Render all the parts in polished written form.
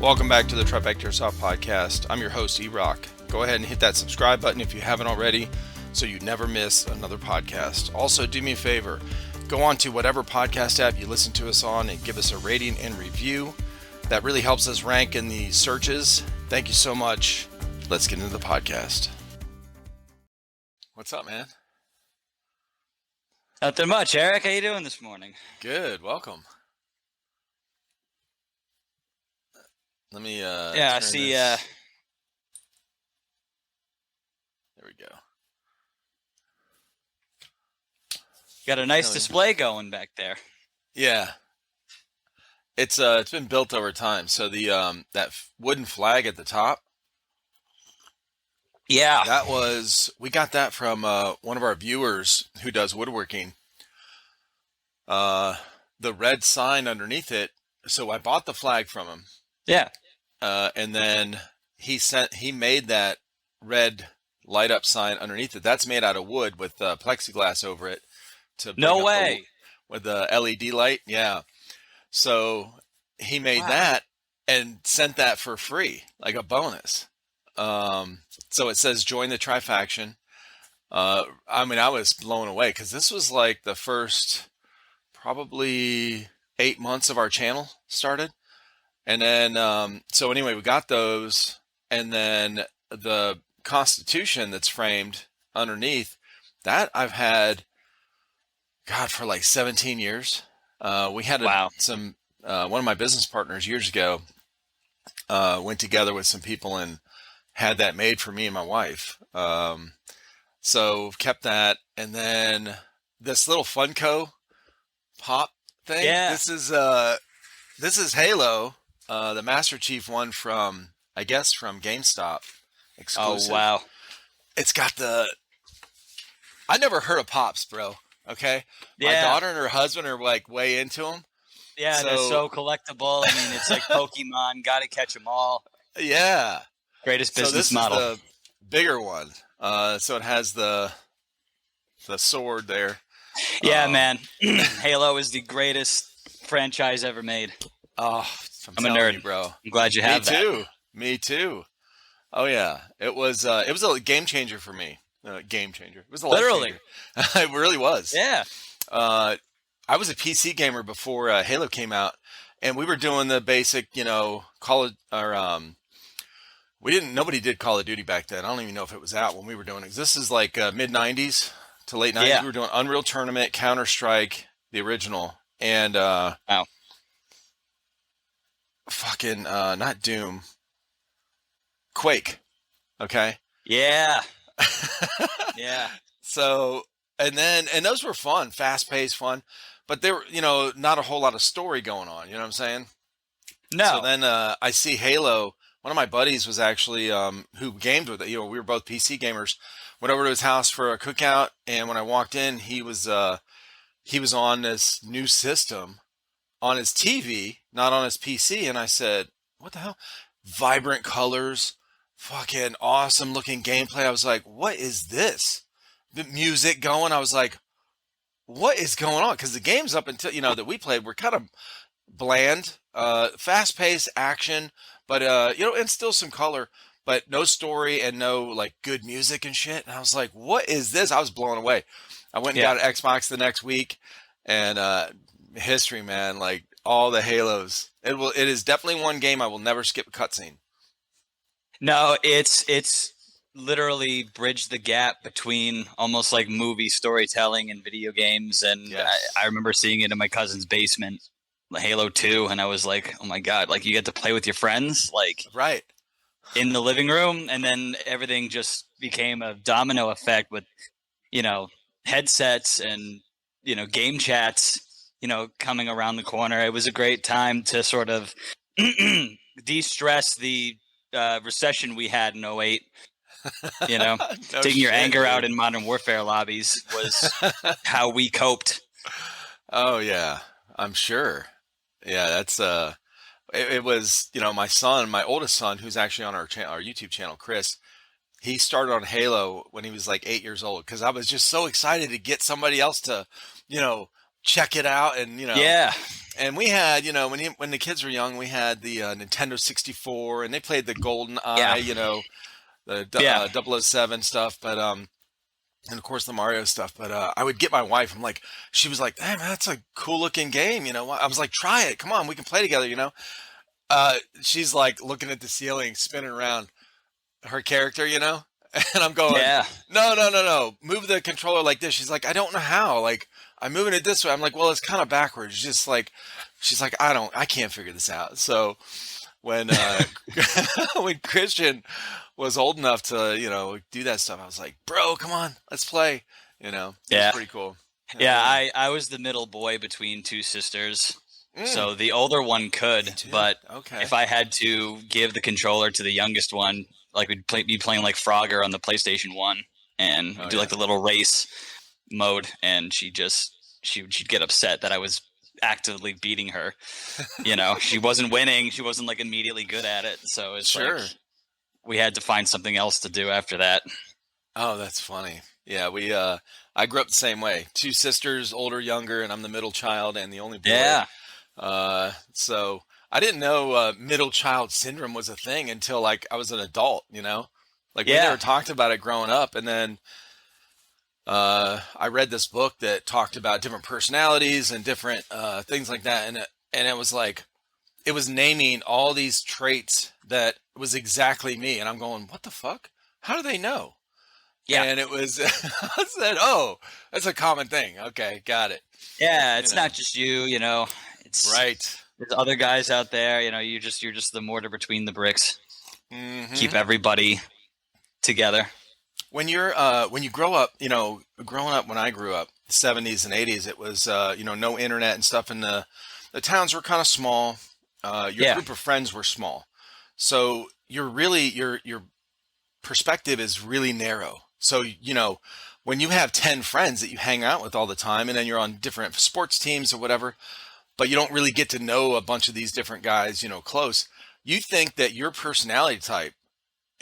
Welcome back to the TriFecta Airsoft podcast. I'm your host, E-Rock. Go ahead and hit that subscribe button if you haven't already so you never miss another podcast. Also, do me a favor. Go on to whatever podcast app you listen to us on and give us a rating and review. That really helps us rank in the searches. Thank you so much. Let's get into the podcast. What's up, man? Nothing much. Eric, how you doing this morning? Good. Welcome. Let me I see. There we go. Got a nice display going back there. Yeah. It's been built over time. So the that wooden flag at the top. Yeah. We got that from one of our viewers who does woodworking. The red sign underneath it. So I bought the flag from him. Yeah. And then he made that red light up sign underneath it. That's made out of wood with plexiglass over it. No way. With the LED light. Yeah. So he made that and sent that for free, like a bonus. So it says join the TriFaction. I was blown away because this was like the first probably 8 months of our channel started. And then, so anyway, we got those, and then the Constitution that's framed underneath, that I've had, God, for like 17 years. We had one of my business partners years ago went together with some people and had that made for me and my wife. So kept that, and then this little Funko pop thing. Yeah. This is Halo. The Master Chief one from GameStop exclusive. Oh, wow. It's got I never heard of Pops, bro. Okay. Yeah. My daughter and her husband are like way into them. Yeah, they're so collectible. I mean, it's like Pokemon. Got to catch them all. Yeah. Greatest business so this model. Is the bigger one. So it has the sword there. Yeah, man. Halo is the greatest franchise ever made. Oh, I'm a nerd, bro. I'm glad you have that. Me too. Oh yeah, it was a game changer for me. Game changer. It was a life Literally. changer. It really was. Yeah. I was a PC gamer before Halo came out, and we were doing the basic, nobody did Call of Duty back then. I don't even know if it was out when we were doing it. This is like mid 90s to late 90s. Yeah. We were doing Unreal Tournament, Counter-Strike, the original, and fucking not Doom, Quake. Okay. Yeah. Yeah. So and those were fun, fast-paced fun, but they were not a whole lot of story going on. You know what I'm saying? No. So then I see Halo. One of my buddies was actually who gamed with it. We were both PC gamers. Went over to his house for a cookout, and when I walked in, he was on this new system on his TV, not on his PC, and I said, "What the hell? Vibrant colors, fucking awesome looking gameplay." I was like, "What is this?" The music going. I was like, "What is going on?" Because the games up until that we played were kind of bland, fast-paced action, but and still some color, but no story and no like good music and shit. And I was like, "What is this?" I was blown away. I went and got an Xbox the next week, and history, man, like all the Halos. It is definitely one game I will never skip a cutscene. No, it's literally bridged the gap between almost like movie storytelling and video games. And Yes. I remember seeing it in my cousin's basement, Halo 2, and I was like, oh my God, like you get to play with your friends, like Right. in the living room, and then everything just became a domino effect with, headsets and, game chats, coming around the corner. It was a great time to sort of de-stress the recession we had in 08. No Taking your shit, anger dude. out in Modern Warfare lobbies was how we coped. Oh yeah, I'm sure. Yeah, that's it was my oldest son, who's actually on our YouTube channel, Chris. He started on Halo when he was like 8 years old because I was just so excited to get somebody else to, check it out and Yeah. And we had, when the kids were young, we had the Nintendo 64, and they played the Golden Eye, Yeah, the yeah, 007 stuff, but and of course the Mario stuff. But I would get my wife. She was like, "Hey man, that's a cool looking game." I was like, "Try it. Come on, we can play together." She's like looking at the ceiling, spinning around her character. And I'm going, yeah, "No, no, no, no. Move the controller like this." She's like, "I don't know how. Like, I'm moving it this way." I'm like, "Well, it's kind of backwards." Just like, she's like, I can't figure this out." So when when Christian was old enough to do that stuff, I was like, "Bro, come on, let's play." It was yeah, pretty cool. Hell yeah. yeah. I was the middle boy between two sisters, Mm, so the older one me could, too. but Okay. if I had to give the controller to the youngest one, like be playing like Frogger on the PlayStation 1 and Oh do like yeah. the little race mode, and she'd get upset that I was actively beating her. She wasn't winning. She wasn't like immediately good at it. So it's like Sure. we had to find something else to do after that. Oh, that's funny. Yeah, we I grew up the same way. Two sisters, older, younger, and I'm the middle child and the only boy. Yeah. So I didn't know middle child syndrome was a thing until like I was an adult. Like we never Yeah. talked about it growing up, and then I read this book that talked about different personalities and different things like that, and it was like it was naming all these traits that was exactly me, and I'm going, what the fuck? How do they know? Yeah. And it was I said, oh, that's a common thing. Okay, got it. Yeah. You It's know, not just you, it's right. there's other guys out there, you're just the mortar between the bricks. Hmm. Keep everybody together. When you grow up, growing up when I grew up, the 70s and 80s, it was no internet and stuff, and the towns were kind of small. Your Yeah. group of friends were small, so you're really your perspective is really narrow. So when you have 10 friends that you hang out with all the time, and then you're on different sports teams or whatever, but you don't really get to know a bunch of these different guys, close. You think that your personality type,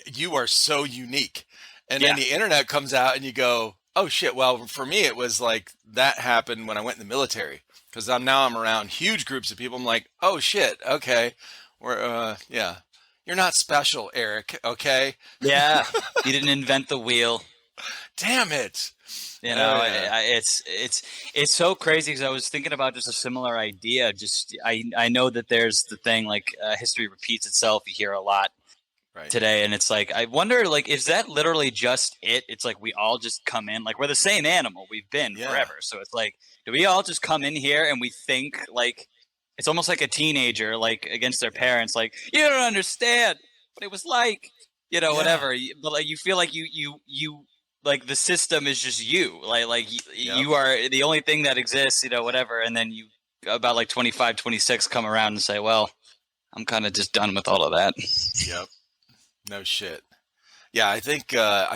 you are so unique. And then Yeah. the internet comes out and you go, oh shit. Well, for me, it was like that happened when I went in the military because I'm around huge groups of people. I'm like, oh shit. Okay. Yeah. You're not special, Eric. Okay. Yeah. You didn't invent the wheel. Damn it. You Oh know, yeah. it's so crazy because I was thinking about just a similar idea. Just I know that there's the thing like history repeats itself. You hear a lot Right. today, and it's like I wonder like is that literally just it? It's like we all just come in like we're the same animal we've been Yeah. forever. So it's like do we all just come in here and we think like it's almost like a teenager like against their Yeah. parents like you don't understand what it was like. Yeah. Whatever. But like you feel like you like the system is just you Yep. you are the only thing that exists whatever and then you about like 25, 26 come around and say well I'm kind of just done with all of that. Yep. No shit. Yeah. I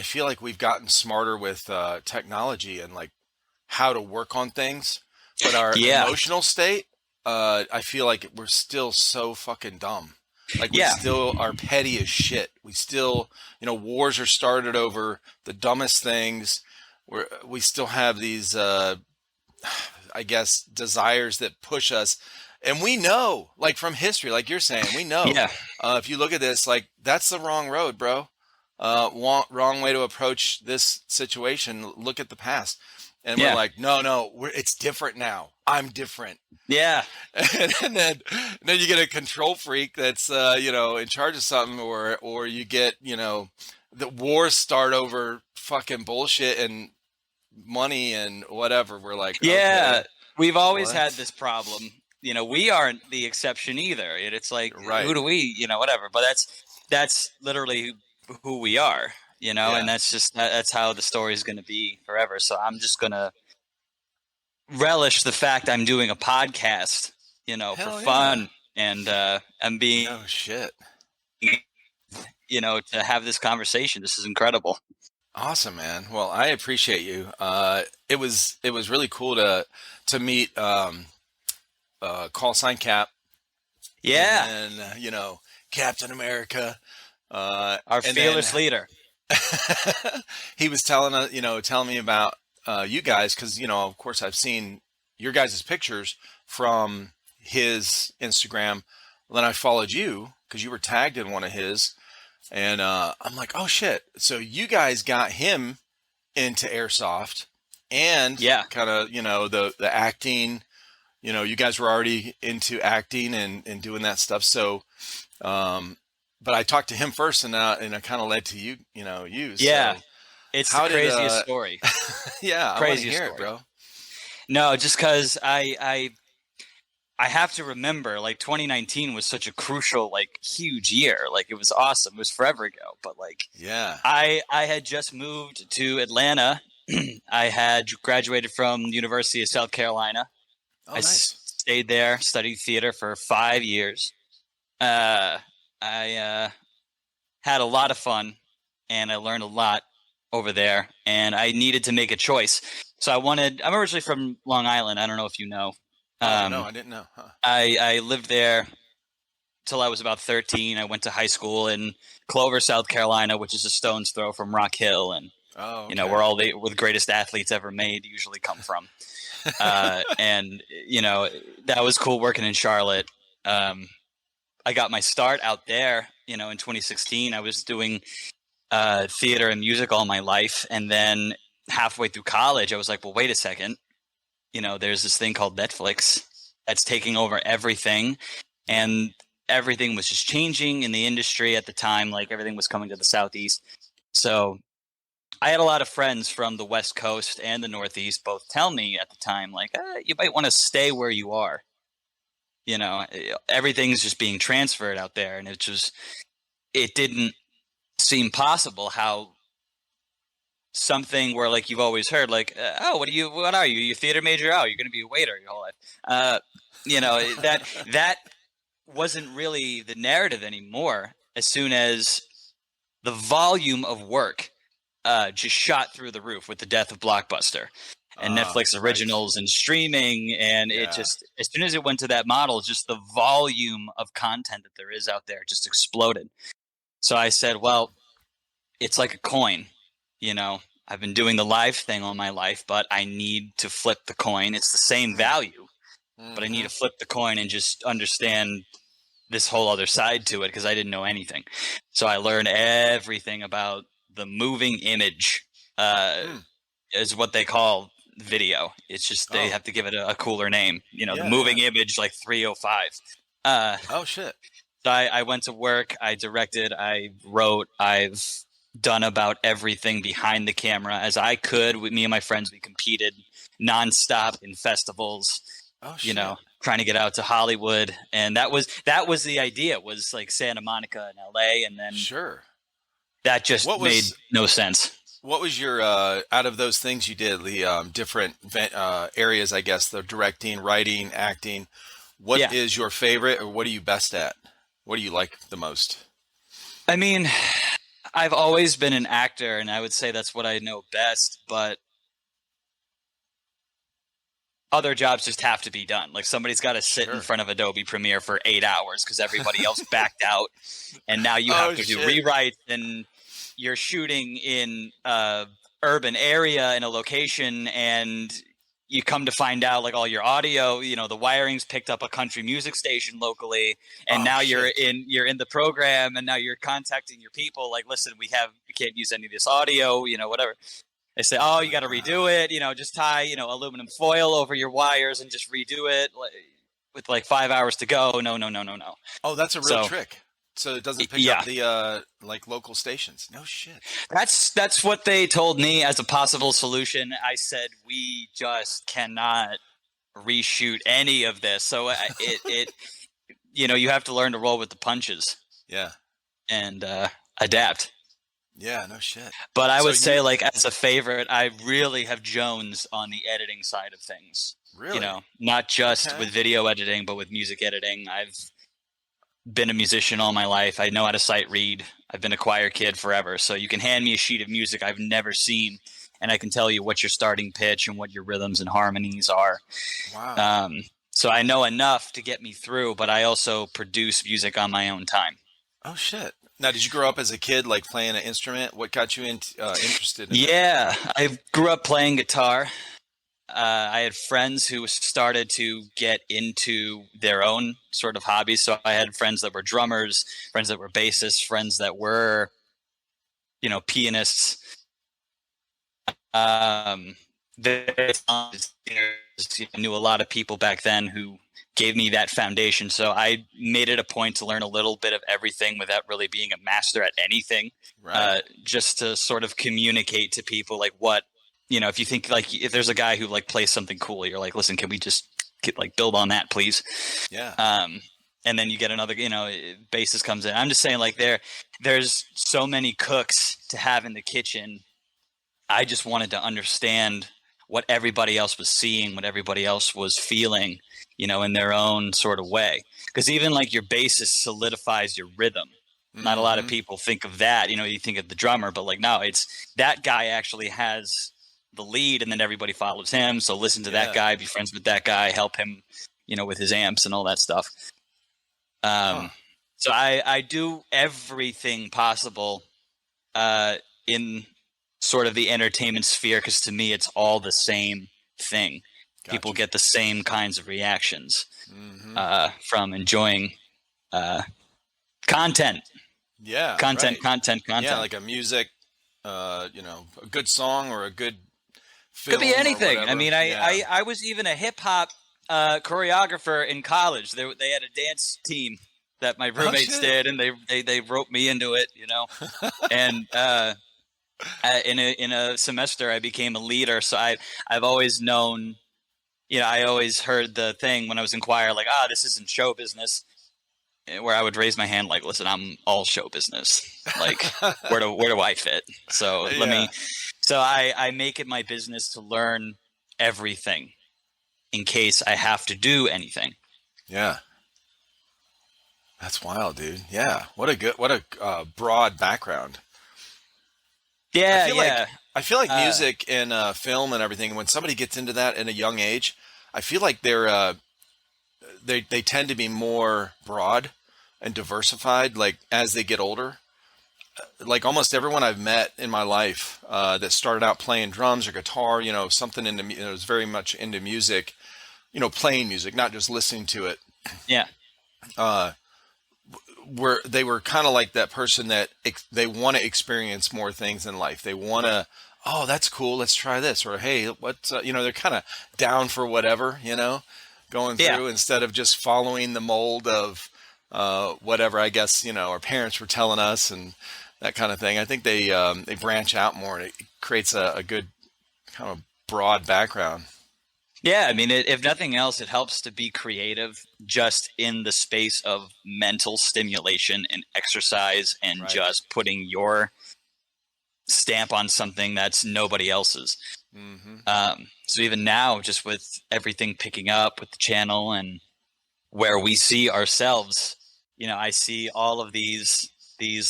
feel like we've gotten smarter with technology and like how to work on things, but our Yeah, emotional state, I feel like we're still so fucking dumb. Like we yeah, still are petty as shit. We still, wars are started over the dumbest things. We still have these, I guess, desires that push us, and we know, like from history, like you're saying, we know. yeah, If you look at this, like that's the wrong road, bro. Wrong way to approach this situation. Look at the past, and we're yeah, like, no, no, it's different now. I'm different. yeah, And then you get a control freak that's in charge of something, or you get the wars start over fucking bullshit and money and whatever. We're like, yeah. okay, We've always had what? this problem. We aren't the exception either. It's like Right. who do we whatever, but that's literally who we are. And Yeah. that's how the story is going to be forever. So I'm just going to relish the fact I'm doing a podcast, for Hell yeah. fun and I'm being, No shit. to have this conversation. This is incredible. Awesome, man. Well, I appreciate you. It was really cool to meet Callsign Cap, and Yeah, then Captain America, our and then fearless leader. he was telling me about you guys because of course I've seen your guys' pictures from his Instagram. Then I followed you because you were tagged in one of his, and I'm like, oh shit! So you guys got him into airsoft and Yeah. kind of the acting. You guys were already into acting and doing that stuff. So, but I talked to him first, and I kind of led to you. You. Yeah. So It's the how did craziest story. yeah, I want to Craziest hear it, story. bro. No, just because I have to remember, like 2019 was such a crucial, like huge year. Like it was awesome. It was forever ago. But like Yeah. I had just moved to Atlanta. I had graduated from the University of South Carolina. Oh, nice. Stayed there, studied theater for 5 years. I had a lot of fun, and I learned a lot over there. And I needed to make a choice. So I'm originally from Long Island. I don't know if you know. Oh no, I didn't know. Huh. I lived there till I was about 13. I went to high school in Clover, South Carolina, which is a stone's throw from Rock Hill, and Oh, where okay. where the greatest athletes ever made usually come from. And that was cool working in Charlotte. I got my start out there, in 2016. I was doing theater and music all my life, and then halfway through college, I was like, well, wait a second. There's this thing called Netflix that's taking over everything, and everything was just changing in the industry at the time. Like everything was coming to the Southeast. So I had a lot of friends from the West Coast and the Northeast both tell me at the time, like, you might want to stay where you are. Everything's just being transferred out there. And it didn't seem possible how something where, like, you've always heard, like, oh, what are you? You a theater major? Oh, you're going to be a waiter your whole life. That wasn't really the narrative anymore. As soon as the volume of work just shot through the roof with the death of Blockbuster and Netflix Right. originals and streaming. And it Yeah. just, as soon as it went to that model, just the volume of content that there is out there just exploded. So I said, well, it's like a coin, I've been doing the live thing all my life, but I need to flip the coin. It's the same value, but I need Mm-hmm. to flip the coin and just understand this whole other side to it because I didn't know anything. So I learned everything about the moving image, Hmm. is what they call video. It's just they Oh, have to give it a cooler name. The yeah, yeah. moving image, like 305. Uh, Oh shit. so I went to work. I directed. I wrote. I've done about everything behind the camera as I could. With me and my friends, we competed nonstop in festivals. Oh shit. Trying to get out to Hollywood, and that was the idea. Was like Santa Monica and L.A., and then Sure. that just What made was no sense. what was your out of those things you did, the different areas, I guess, the directing, writing, acting. What Yeah, is your favorite, or what are you best at? What do you like the most? I mean, I've always been an actor, and I would say that's what I know best. But other jobs just have to be done. Like somebody's got to sit in Sure. front of Adobe Premiere for 8 hours because everybody else backed out, and now you have Oh to do shit. rewrites, and you're shooting in a urban area in a location, and you come to find out like all your audio, the wiring's picked up a country music station locally, and Oh now shit. you're in the program, and now you're contacting your people like, listen, we can't use any of this audio, whatever. They say, Oh oh, you my got to redo god. it. Just tie, aluminum foil over your wires and just redo it with like 5 hours to go. No, no, no, no, no. Oh, that's a real So trick. So it doesn't pick up yeah, the like local stations. No shit. that's what they told me as a possible solution. I said we just cannot reshoot any of this. So you have to learn to roll with the punches Yeah. and adapt. Yeah, no shit. But I So would say, you like, as a favorite, I really have Jones on the editing side of things. really? Not just with Okay. video editing, but with music editing. I've been a musician all my life. I know how to sight read. I've been a choir kid forever. So you can hand me a sheet of music I've never seen, and I can tell you what your starting pitch and what your rhythms and harmonies are. Wow. Um, so I know enough to get me through, but I also produce music on my own time. Oh shit. Now, did you grow up as a kid like playing an instrument? What got you interested in that? Yeah, I grew up playing guitar. I had friends who started to get into their own sort of hobbies. So I had friends that were drummers, friends that were bassists, friends that were, pianists. Um, I knew a lot of people back then who gave me that foundation. So I made it a point to learn a little bit of everything without really being a master at anything. Right. Just to sort of communicate to people like what, if you think like if there's a guy who like plays something cool, you're like, listen, can we just build on that, please? Yeah. And then you get another, bassist comes in. I'm just saying like there's so many cooks to have in the kitchen. I just wanted to understand what everybody else was seeing, what everybody else was feeling, in their own sort of way. Because even like your bassist solidifies your rhythm. Not a lot of Mm-hmm. people think of that. You think of the drummer, but like, no, it's that guy actually has the lead and then everybody follows him. So listen to that Yeah. guy, be friends with that guy, help him, with his amps and all that stuff. Huh. So I do everything possible in sort of the entertainment sphere because to me it's all the same thing. People Gotcha. get the same kinds of reactions Mm-hmm. from enjoying content, Yeah. content, Right. content, Yeah, content. like a music, a good song or a good Could be film or anything. I whatever. mean, Yeah. I was even a hip hop choreographer in college. They had a dance team that my Oh roommates shit. did, and they roped me into it, And in a semester, I became a leader. So I've always known, I always heard the thing when I was in choir, like, this isn't show business. Where I would raise my hand, like, listen, I'm all show business. Like, where do I fit? So Yeah. So I make it my business to learn everything in case I have to do anything. Yeah. That's wild, dude. Yeah. What a broad background. I Yeah, feel like yeah. I feel like Uh, music and film and everything. When somebody gets into that in a young age, I feel like they tend to be more broad and diversified. Like as they get older, like almost everyone I've met in my life that started out playing drums or guitar, something was very much into music, playing music, not just listening to it. yeah, Uh, where they were kind of like that person that they want to experience more things in life. They want to, oh, that's cool. Let's try this. Or, hey, what's, they're kind of down for whatever, going yeah. through instead of just following the mold of whatever, I guess, our parents were telling us and that kind of thing. I think they branch out more and it creates a good kind of broad background. Yeah, I mean, if nothing else, it helps to be creative just in the space of mental stimulation and exercise and Right. just putting your stamp on something that's nobody else's. Mm-hmm. So even now, just with everything picking up with the channel and where we see ourselves, I see all of these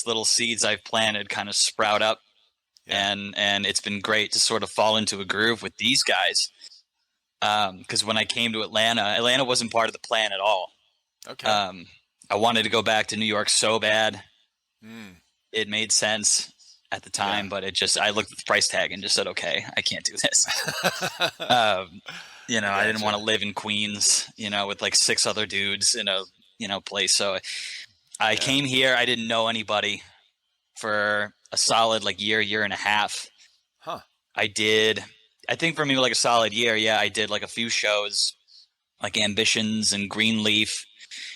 little seeds I've planted kind of sprout up, Yeah. and it's been great to sort of fall into a groove with these guys. Because when I came to Atlanta wasn't part of the plan at all. Okay. Um, I wanted to go back to New York so bad. Mm. It made sense at the Yeah. time, but I looked at the price tag and just said, okay, I can't do this. Um, I I didn't want gotcha. to live in Queens, with like six other dudes in a, place. So I Yeah. came here. I didn't know anybody for a solid like year and a half. Huh. I think for me, like a solid year. Yeah. I did like a few shows like Ambitions and Greenleaf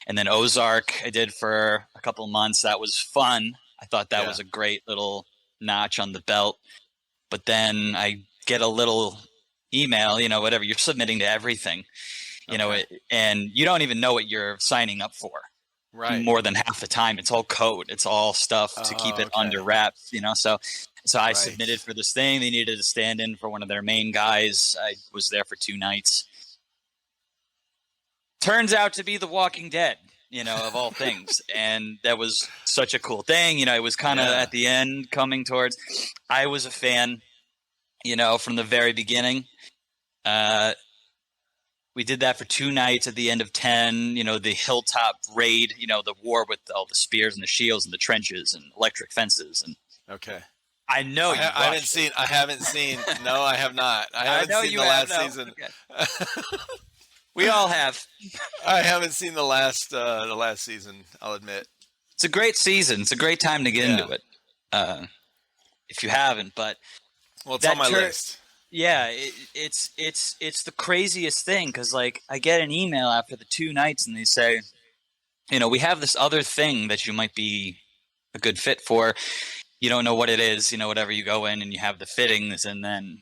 and then Ozark I did for a couple of months. That was fun. I thought that Yeah. was a great little notch on the belt. But then I get a little email, whatever, you're submitting to everything, Okay. and you don't even know what you're signing up for. Right. More than half the time, it's all code. It's all stuff to keep Oh, it under okay. wraps, So I Right. submitted for this thing. They needed a stand-in for one of their main guys. I was there for 2 nights. Turns out to be The Walking Dead, of all things. And that was such a cool thing. It was kind of Yeah. at the end coming towards. I was a fan, from the very beginning. Uh, we did that for 2 nights at the end of 10, the hilltop raid, the war with all the spears and the shields and the trenches and electric fences. And Okay. I know you I haven't watched it. seen. I haven't seen. No, I have not. I I haven't know seen you the have. last No, season. okay. We all have. I haven't seen the last season. I'll admit. It's a great season. It's a great time to get into Yeah. it. If you haven't, but Well, it's on that my list. yeah, it's the craziest thing because like I get an email after the 2 nights and they say, we have this other thing that you might be a good fit for. You don't know what it is, whatever. You go in and you have the fittings, and then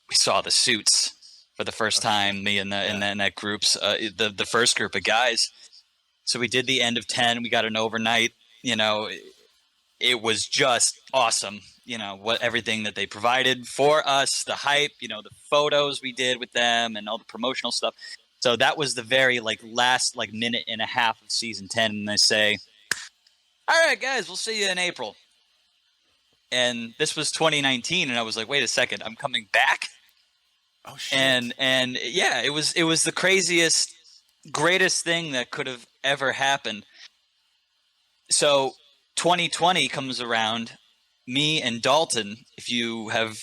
we saw the suits for the first Oh shit. time. Me and the Yeah. and then that group's the first group of guys. So we did the end of 10. We got an overnight. You know, it was just awesome. What everything that they provided for us, the hype, the photos we did with them, and all the promotional stuff. So that was the very last minute and a half of season 10, and they say, "All right, guys, we'll see you in April." And this was 2019, and I was like, "Wait a second, I'm coming back." Oh shit. And yeah, it was the craziest, greatest thing that could have ever happened. So 2020 comes around. Me and Dalton, if you have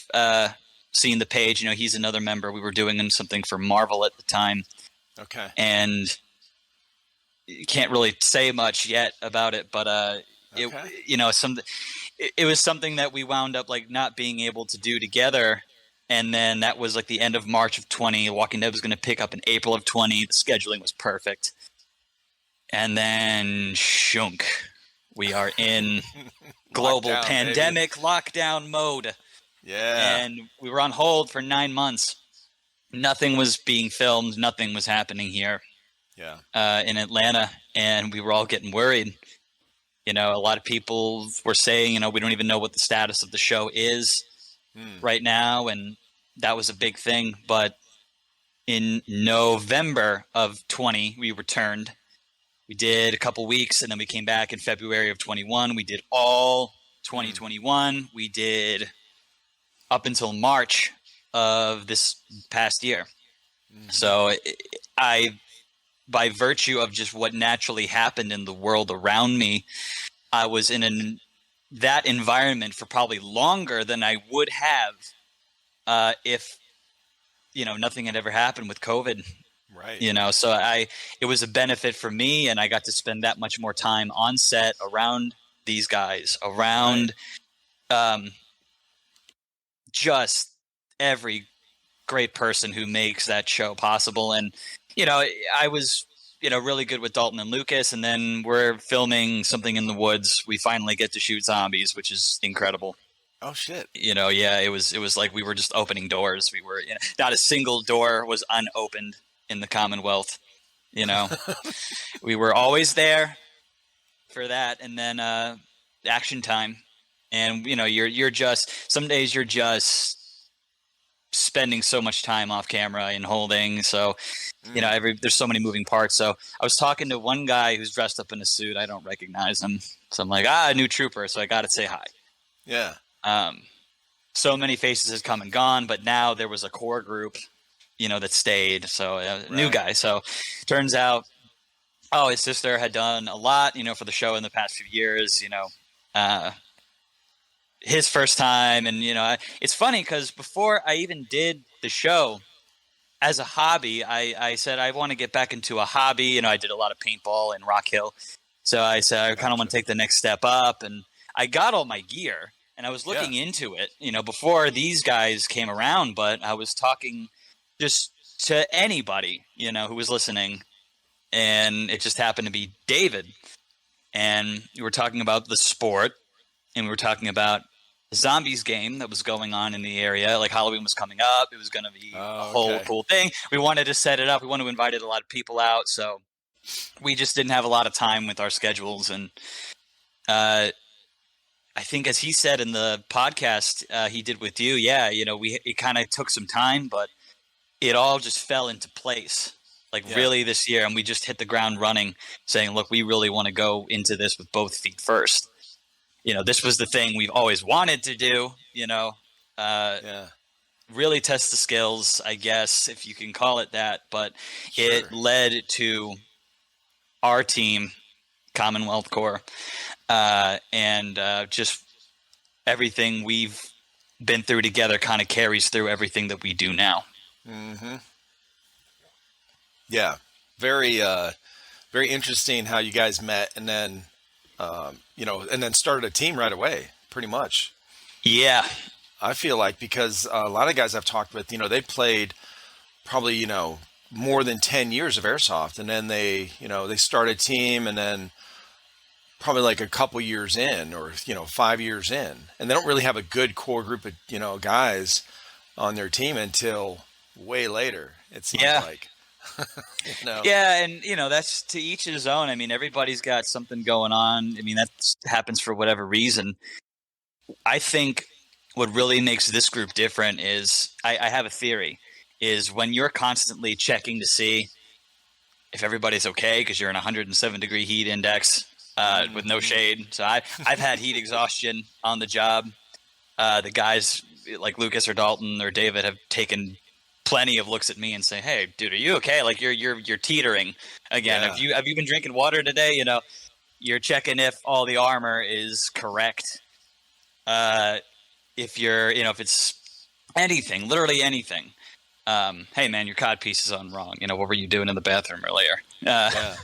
seen the page, he's another member. We were doing something for Marvel at the time, Okay. and can't really say much yet about it. But Okay. it was something that we wound up not being able to do together. And then that was the end of March of 20. Walking Dead was going to pick up in April of 20. The scheduling was perfect. And then shunk. We are in global Lockdown, pandemic lockdown mode. Yeah. And we were on hold for 9 months. Nothing was being filmed. Nothing was happening here Yeah. in Atlanta. And we were all getting worried. A lot of people were saying, we don't even know what the status of the show is right now. And that was a big thing. But in November of 20, we returned. We did a couple weeks, and then we came back in February of 21. We did all 2021. We did up until March of this past year. So by virtue of just what naturally happened in the world around me, I was in that environment for probably longer than I would have if nothing had ever happened with COVID. Right. So it was a benefit for me, and I got to spend that much more time on set around these guys, around just every great person who makes that show possible. And I was really good with Dalton and Lucas, and then we're filming something in the woods. We finally get to shoot zombies, which is incredible. Oh shit. Yeah, it was like we were just opening doors. We were not a single door was unopened in the Commonwealth. We were always there for that. And then action time, and you're just, some days you're just spending so much time off camera and holding. So there's so many moving parts. So I was talking to one guy who's dressed up in a suit. I don't recognize him, so I'm like, a new trooper, so I gotta say hi. Yeah. So many faces had come and gone, but now there was a core group that stayed. So new guy. So turns out, his sister had done a lot, for the show in the past few years, his first time. And, it's funny because before I even did the show as a hobby, I said, I want to get back into a hobby. I did a lot of paintball in Rock Hill. So I said, I kind of want to take the next step up, and I got all my gear and I was looking into it, before these guys came around, but I was talking just to anybody, who was listening. And it just happened to be David. And we were talking about the sport, and we were talking about the zombies game that was going on in the area. Like Halloween was coming up. It was going to be a whole cool thing. We wanted to set it up. We wanted to invite a lot of people out. So we just didn't have a lot of time with our schedules. And I think, as he said in the podcast he did with you, it kind of took some time, but it all just fell into place. Really this year, and we just hit the ground running, saying, look, we really want to go into this with both feet first. This was the thing we've always wanted to do, really test the skills, I guess, if you can call it that. But it led to our team, Commonwealth Corps, and just everything we've been through together kind of carries through everything that we do now. Hmm. Yeah. Very, very interesting how you guys met and then, and then started a team right away, pretty much. Yeah. I feel like because a lot of guys I've talked with, they played probably, more than 10 years of airsoft and then they start a team and then probably like a couple years in or 5 years in and they don't really have a good core group of guys on their team until way later, it seems Yeah. like. you know Yeah, and that's to each his own. I mean, everybody's got something going on. I mean, that happens for whatever reason. I think what really makes this group different is I have a theory is when you're constantly checking to see if everybody's okay because you're in 107-degree heat index with no shade. So I've had heat exhaustion on the job. The guys like Lucas or Dalton or David have taken plenty of looks at me and say, "Hey, dude, are you okay? Like you're teetering again. yeah, Have you been drinking water today? You're checking if all the armor is correct. If you're, if it's anything, literally anything. Hey man, your cod piece is on wrong. What were you doing in the bathroom earlier? yeah.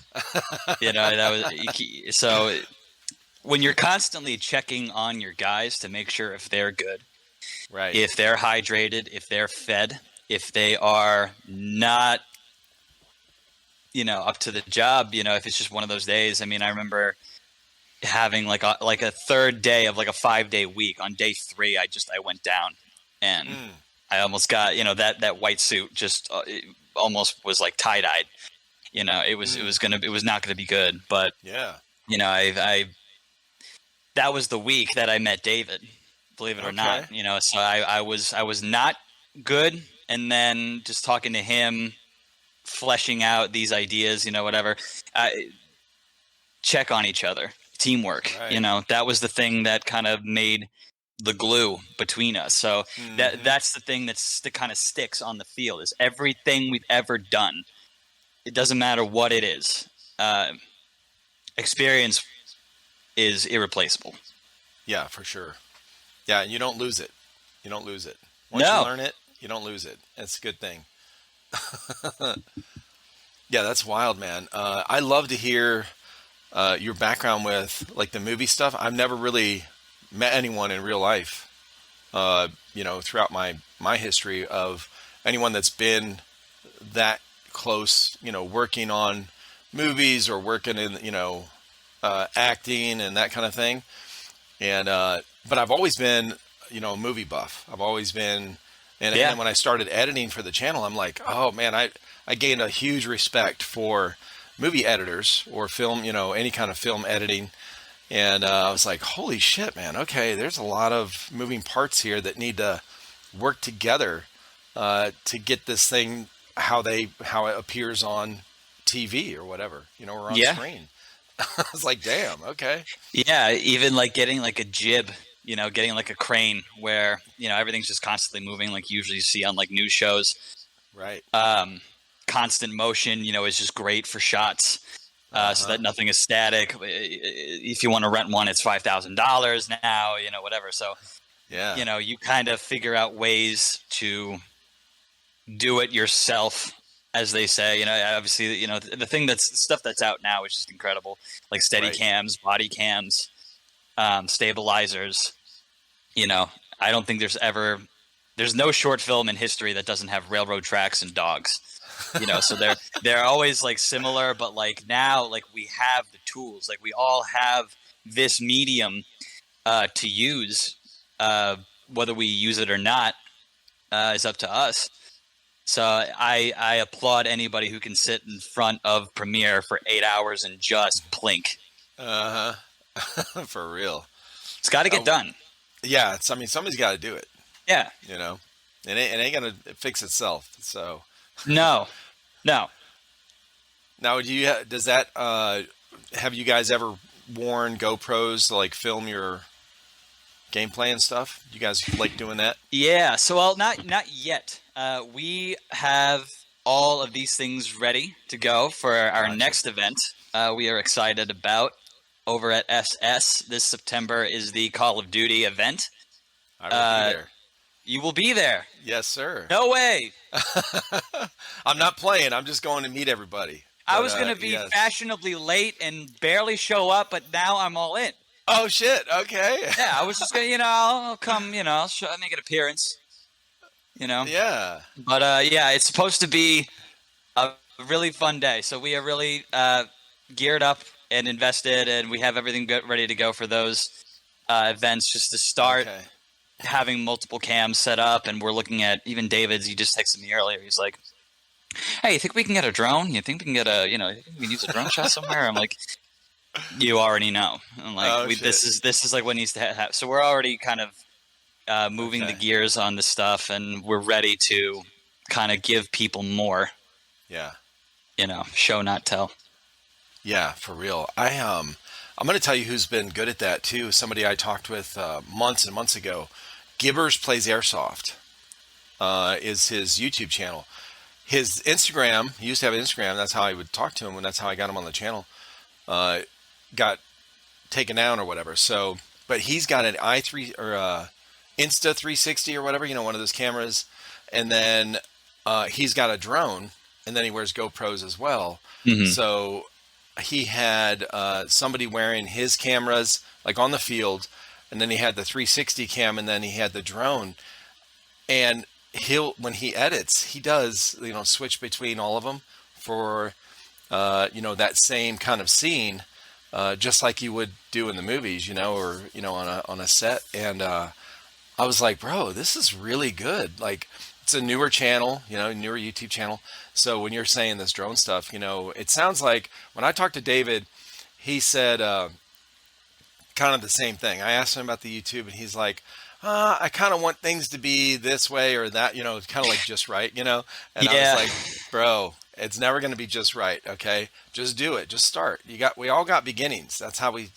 That was so. When you're constantly checking on your guys to make sure if they're good, Right. if they're hydrated, if they're fed, if they are not, up to the job, if it's just one of those days. I mean, I remember having like a third day of like a 5-day week. On day 3, I went down and I almost got, that white suit just it almost was like tie-dyed. It was not gonna be good. But Yeah. I that was the week that I met David, believe it or not. Okay. So I was not good, and then just talking to him, fleshing out these ideas, whatever. Check on each other, teamwork. Right. That was the thing that kind of made the glue between us. So that's the thing that kind of sticks on the field is everything we've ever done. It doesn't matter what it is. Experience is irreplaceable. Yeah, for sure. Yeah, and you don't lose it. You don't lose it. Once you No. learn it, you don't lose it. It's a good thing. Yeah, that's wild, man. I love to hear your background with like the movie stuff. I've never really met anyone in real life, throughout my history of anyone that's been that close, working on movies or working in, acting and that kind of thing. And but I've always been, a movie buff. I've always been, and Yeah. then when I started editing for the channel, I'm like, oh man, I gained a huge respect for movie editors or film, any kind of film editing. And I was like, holy shit, man. Okay, there's a lot of moving parts here that need to work together to get this thing how it appears on TV or whatever, or on Yeah. screen. I was like, damn, okay. Yeah. Even like getting like a jib, getting like a crane where, everything's just constantly moving, like usually you see on like news shows. Right. Constant motion, is just great for shots. So that nothing is static. If you want to rent one, it's $5,000 now, whatever. So, Yeah. you kind of figure out ways to do it yourself, as they say. Obviously, the stuff that's out now is just incredible, like steady Right. cams, body cams, stabilizers. I don't think there's no short film in history that doesn't have railroad tracks and dogs. So they're always like similar, but like now, like we have the tools, like we all have this medium to use. Whether we use it or not is up to us. So I applaud anybody who can sit in front of Premiere for 8 hours and just plink. Uh-huh. For real. It's got to get done. Yeah, I mean, somebody's got to do it, Yeah. it ain't gonna fix itself. So No. now, does that have you guys ever worn GoPros to like film your gameplay and stuff? You guys like doing that? Yeah. So, well, not yet. We have all of these things ready to go for our Gotcha. next event. We are excited about. over at SS. This September is the Call of Duty event. I will be Uh, there. you will be there. Yes, sir. No way. I'm not playing. I'm just going to meet everybody. I But was going to be yes. fashionably late and barely show up, but now I'm all in. Oh shit. Okay. Yeah, I was just going to, I'll come, I'll make an appearance, Yeah. But yeah, it's supposed to be a really fun day. So we are really geared up and invested, and we have everything ready to go for those events just to start Okay. having multiple cams set up. And we're looking at even David's. He just texted me earlier. He's like, "Hey, you think we can get a drone? You think we can get you think we can use a drone shot somewhere?" I'm like, "You already know." I'm like, Oh, this is like what needs to happen. So we're already kind of moving the Okay. gears on this stuff, and we're ready to kind of give people more, Yeah. show not tell. Yeah, for real. I'm going to tell you who's been good at that too. Somebody I talked with months and months ago. Gibbers Plays Airsoft is his YouTube channel. His Instagram, he used to have an Instagram. That's how I would talk to him, and that's how I got him on the channel. Got taken down or whatever. So, but he's got an i3 or Insta 360 or whatever, one of those cameras, and then he's got a drone, and then he wears GoPros as well. Mm-hmm. So he had somebody wearing his cameras like on the field, and then he had the 360 cam, and then he had the drone. And when he edits, he does switch between all of them for that same kind of scene, just like you would do in the movies, or on a set. And I was like, bro, this is really good. Like, it's a newer channel, newer YouTube channel. So when you're saying this drone stuff, it sounds like when I talked to David, he said kind of the same thing. I asked him about the YouTube, and he's like, I kind of want things to be this way or that, it's kind of like just right, And Yeah. I was like, bro, it's never going to be just right. Okay. Just do it. Just start. We all got beginnings. That's how we.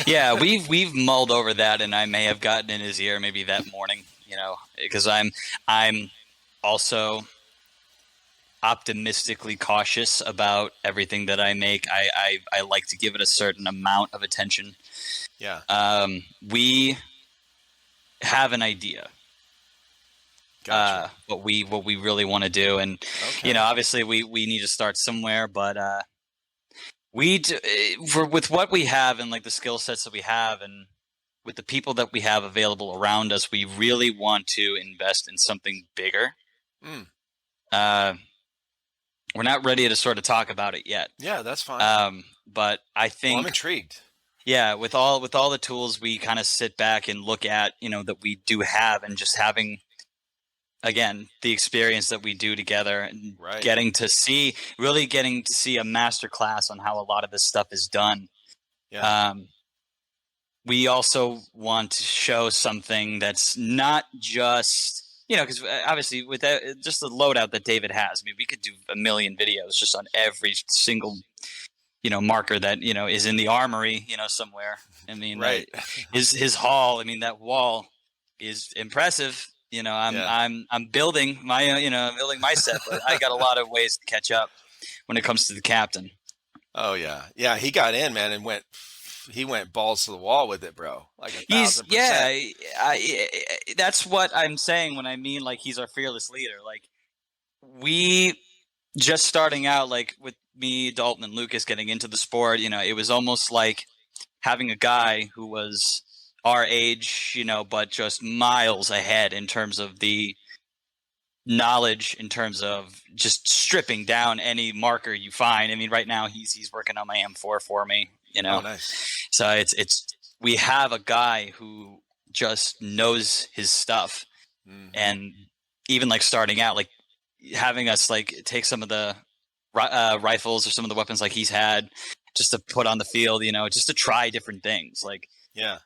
Yeah, we've mulled over that, and I may have gotten in his ear maybe that morning, because I'm also optimistically cautious about everything that I make. I like to give it a certain amount of attention. Yeah. We have an idea. Gotcha. What we really want to do, and Okay. obviously we need to start somewhere, but with what we have and like the skill sets that we have, and with the people that we have available around us, we really want to invest in something bigger. We're not ready to sort of talk about it yet. Yeah, that's fine. But I think Well, I'm intrigued. Yeah, with all the tools we kind of sit back and look at, that we do have, and just having, again, the experience that we do together, and Right. getting to see a master class on how a lot of this stuff is done. Yeah. We also want to show something that's not just, because obviously with just the loadout that David has, I mean, we could do a million videos just on every single marker that is in the armory somewhere. I mean, Right. his hall, I mean, that wall is impressive. I'm building my building my set, but I got a lot of ways to catch up when it comes to the captain. Oh yeah, he got in, man, and he went balls to the wall with it, bro. Like 1,000%. That's what I'm saying when I mean like he's our fearless leader. Like, we just starting out, like with me, Dalton, and Lucas getting into the sport, it was almost like having a guy who was our age, but just miles ahead in terms of the knowledge, in terms of just stripping down any marker you find. I mean, right now he's working on my M4 for me, Oh, nice. So it's we have a guy who just knows his stuff. Mhm. And even like starting out, like having us like take some of the rifles or some of the weapons like he's had just to put on the field, just to try different things. Like, Yeah.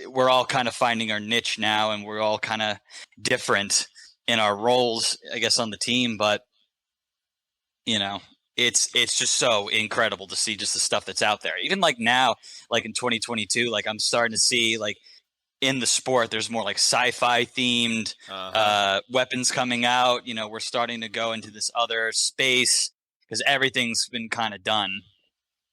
we're all kind of finding our niche now, and we're all kind of different in our roles, I guess, on the team. But, it's just so incredible to see just the stuff that's out there. Even like now, like in 2022, like I'm starting to see like in the sport, there's more like sci-fi themed weapons coming out. We're starting to go into this other space because everything's been kind of done.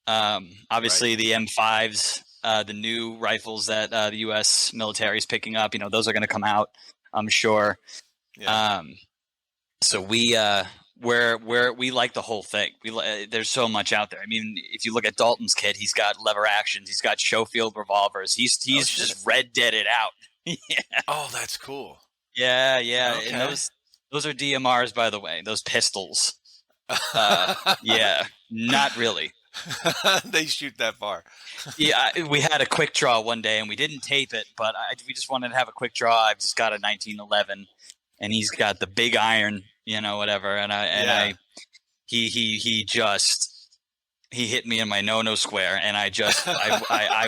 Right. Obviously, the M5s, the new rifles that the U.S. military is picking up, those are going to come out, I'm sure. Yeah. Um, so we like the whole thing. There's so much out there. I mean, if you look at Dalton's kit, he's got lever actions, he's got Schofield revolvers, Oh he's shit. just red deaded out. Yeah, Oh, that's cool. yeah, and Okay. those are DMRs, by the way. Those pistols. Yeah, not really. They shoot that far. Yeah, we had a quick draw one day and we didn't tape it, but we just wanted to have a quick draw. I've just got a 1911, and he's got the big iron, whatever. Yeah. He hit me in my no square, and I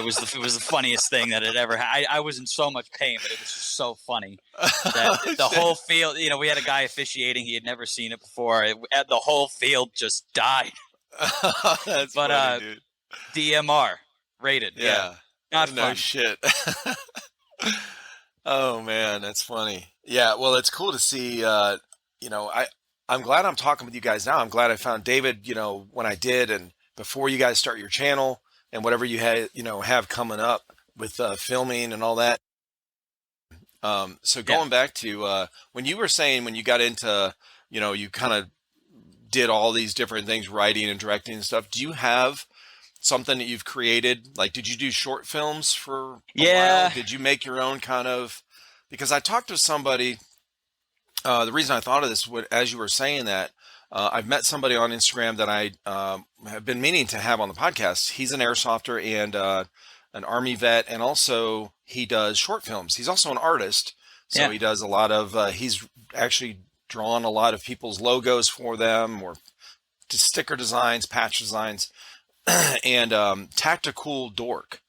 was it was the funniest thing that had ever. I was in so much pain, but it was just so funny that Oh, the shit. whole field. We had a guy officiating; he had never seen it before. The whole field just died. That's But funny, dude. DMR rated, yeah, Yeah. not No fun. shit. Oh man, that's funny. Yeah, well, it's cool to see. I'm glad I'm talking with you guys now. I'm glad I found David. When I did, and before you guys start your channel and whatever you had, have coming up with filming and all that. So Yeah, going back to when you were saying when you got into, you kind of did all these different things, writing and directing and stuff. Do you have something that you've created? Like, did you do short films for a while? yeah, Did you make your own kind of? Because I talked to somebody. The reason I thought of this, as you were saying that, I've met somebody on Instagram that I have been meaning to have on the podcast. He's an airsofter and an army vet, and also he does short films. He's also an artist, so yeah. he does a lot of. He's actually drawn a lot of people's logos for them, or just sticker designs, patch designs, and Tactical Dork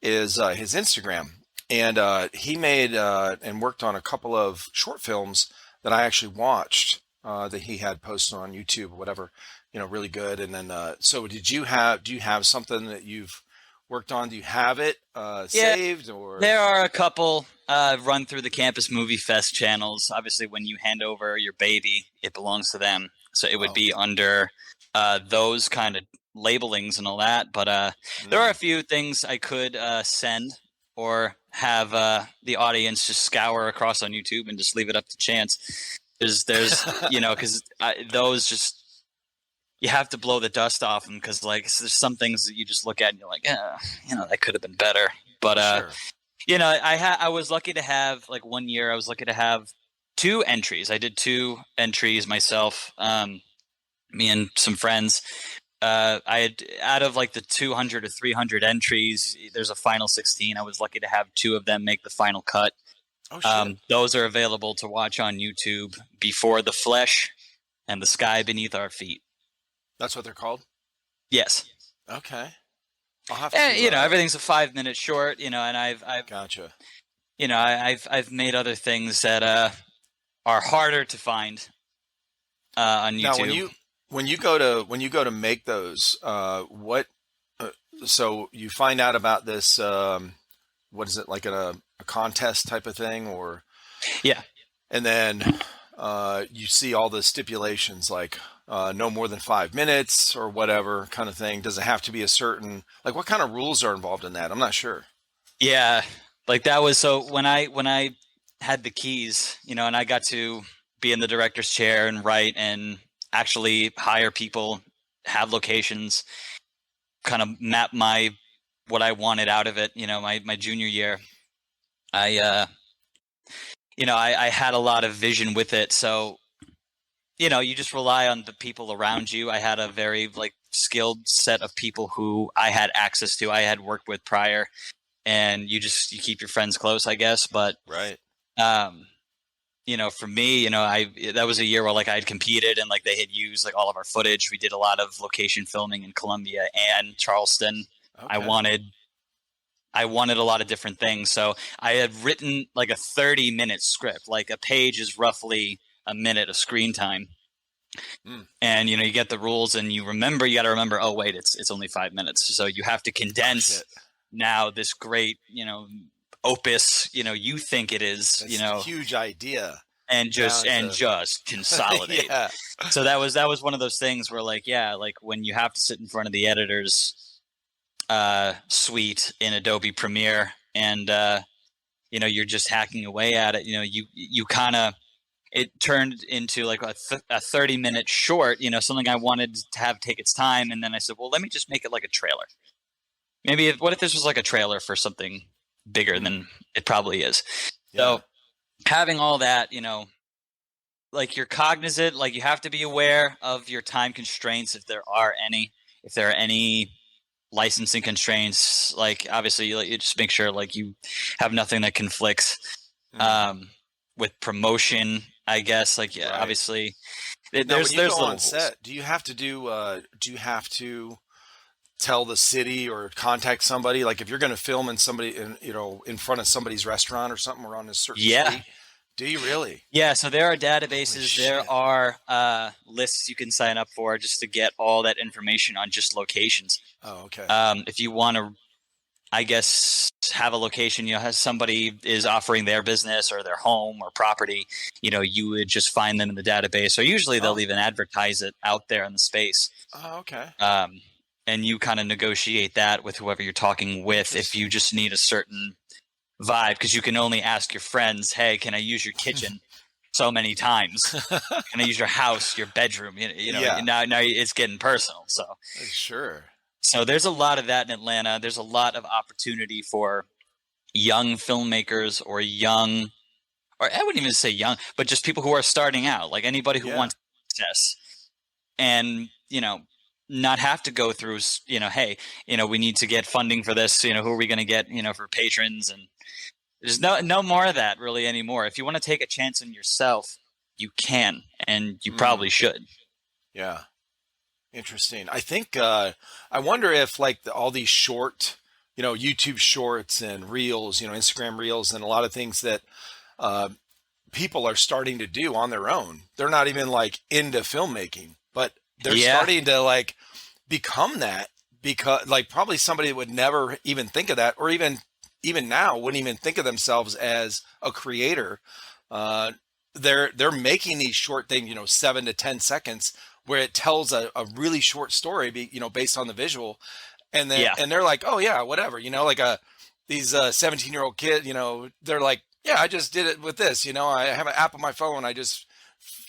is his Instagram, and he made and worked on a couple of short films that I actually watched that he had posted on YouTube or whatever, really good. And then, so do you have something that you've worked on? Do you have it Yeah, saved or? there are a couple run through the Campus Movie Fest channels. Obviously, when you hand over your baby, it belongs to them. So it would Oh, be under those kind of labelings and all that. But there are a mm. few things I could send or have the audience just scour across on YouTube and just leave it up to chance. Because those just you have to blow the dust off them because there's some things that you just look at and you're like, yeah, that could have been better. But Sure. I was lucky to have like one year I was lucky to have two entries. I did two entries myself, me and some friends. I had out of like the 200 or 300 entries, there's a final 16. I was lucky to have two of them make the final cut. Oh shit. Those are available to watch on YouTube: Before the Flesh and The Sky Beneath Our Feet. That's what they're called. Yes. Okay. I'll have to. Everything's a 5 minute short, and Gotcha. I've made other things that are harder to find on Now, YouTube. when you go to make those, what? Uh, so you find out about this. What is it like a contest type of thing, or Yeah, and then you see all the stipulations like no more than 5 minutes or whatever kind of thing. Does it have to be a certain like what kind of rules are involved in that? I'm not sure. yeah. Like that was so when I had the keys, and I got to be in the director's chair and write and actually hire people, have locations, kind of map what I wanted out of it. My junior year, I I had a lot of vision with it. So, you just rely on the people around you. I had a very skilled set of people who I had access to, I had worked with prior, and you keep your friends close, I guess. But, Right. um, for me, that was a year where I had competed and they had used all of our footage. We did a lot of location filming in Columbia and Charleston. I Okay. wanted I wanted a lot of different things. So I had written like a 30-minute script. Like a page is roughly a minute of screen time. Mm. And you get the rules and you got to remember, oh wait, it's only 5 minutes. So you have to Oh condense shit. now this great, opus, you think it is, That's a huge idea. and just Down to consolidate. yeah. So that was one of those things where when you have to sit in front of the editors suite in Adobe Premiere, and you're just hacking away at it. You kind of it turned into like a 30-minute short. Something I wanted to have take its time, and then I said, well, let me just make it like a trailer. Maybe what if this was like a trailer for something bigger than it probably is? Yeah. So having all that, like you're cognizant, like you have to be aware of your time constraints if there are any. If there are any licensing constraints, like obviously like, you just make sure like you have nothing that conflicts with promotion, I guess. Like Right. obviously Now, there's when you go little on rules. set, do you have to tell the city or contact somebody? Like if you're going to film in somebody in front of somebody's restaurant or something or on a certain Yeah. street, do you really? Yeah, so there are Holy databases, there shit. are lists you can sign up for just to get all that information on just locations. Oh, okay. If you want to, I guess, have a location, has somebody is offering their business or their home or property, you would just find them in the database. Or usually they'll even advertise it out there in the space. Oh, okay. And you kind of negotiate that with whoever you're talking with if you just need a certain vibe, because you can only ask your friends, hey, can I use your kitchen so many times? Can I use your house, your bedroom? Yeah. Now it's getting personal. Sure. So there's a lot of that in Atlanta. There's a lot of opportunity for young filmmakers or I wouldn't even say young, but just people who are starting out, like anybody who wants success. And, not have to go through, hey, we need to get funding for this. Who are we going to get, for patrons? And there's no more of that really anymore. If you want to take a chance on yourself, you can, and you probably should. Yeah. Interesting. I think I wonder if like all these short, YouTube shorts and reels, Instagram reels and a lot of things that people are starting to do on their own. They're not even like into filmmaking, but they're starting to like become that, because like probably somebody would never even think of that, or even now wouldn't even think of themselves as a creator. They're making these short things, 7 to 10 seconds, where it tells a really short story, based on the visual, and then and they're like, oh yeah, whatever, like these 17-year-old kid, they're like, yeah, I just did it with this, I have an app on my phone, I just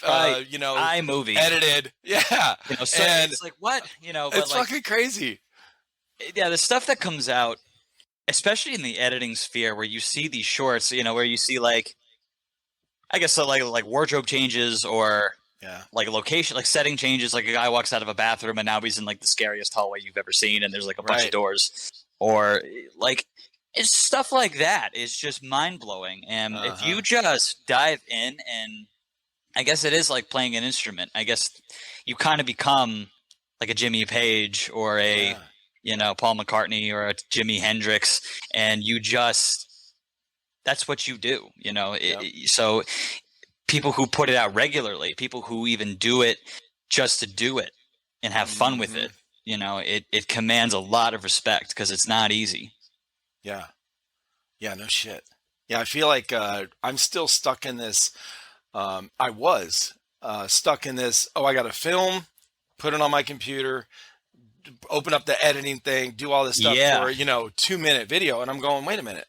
iMovie edited, so and it's like what, but it's like, fucking crazy. Yeah, the stuff that comes out, especially in the editing sphere, where you see these shorts, where you see like, I guess so, like wardrobe changes or like location, like setting changes, like a guy walks out of a bathroom and now he's in like the scariest hallway you've ever seen, and there's like a bunch of doors, or like it's stuff like that is just mind blowing. And if you just dive in, and I guess it is like playing an instrument. I guess you kind of become like a Jimmy Page or a Paul McCartney or a Jimi Hendrix, and that's what you do. So people who put it out regularly, people who even do it just to do it and have fun with it, it commands a lot of respect, because it's not easy. Yeah, no shit. Yeah, I feel like I'm still stuck in this. I was stuck in this. Oh, I got to film, put it on my computer, open up the editing thing, do all this stuff for 2-minute video, and I'm going, wait a minute.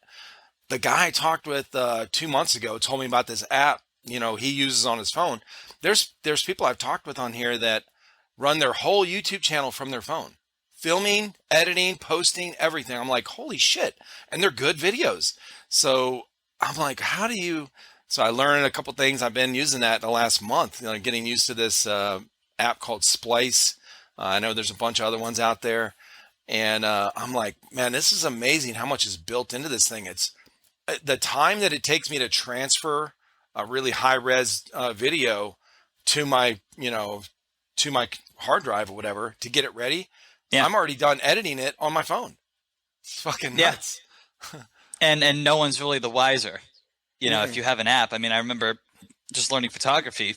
The guy I talked with 2 months ago told me about this app, he uses on his phone. There's people I've talked with on here that run their whole YouTube channel from their phone, filming, editing, posting, everything. I'm like, holy shit, and they're good videos. So I'm like, how do you? So I learned a couple things. I've been using that the last month, getting used to this app called Splice. I know there's a bunch of other ones out there, and I'm like, man, this is amazing how much is built into this thing. It's the time that it takes me to transfer a really high res video to my hard drive or whatever to get it ready. Yeah. I'm already done editing it on my phone. It's fucking nuts. And no one's really the wiser. If you have an app. I mean, I remember just learning photography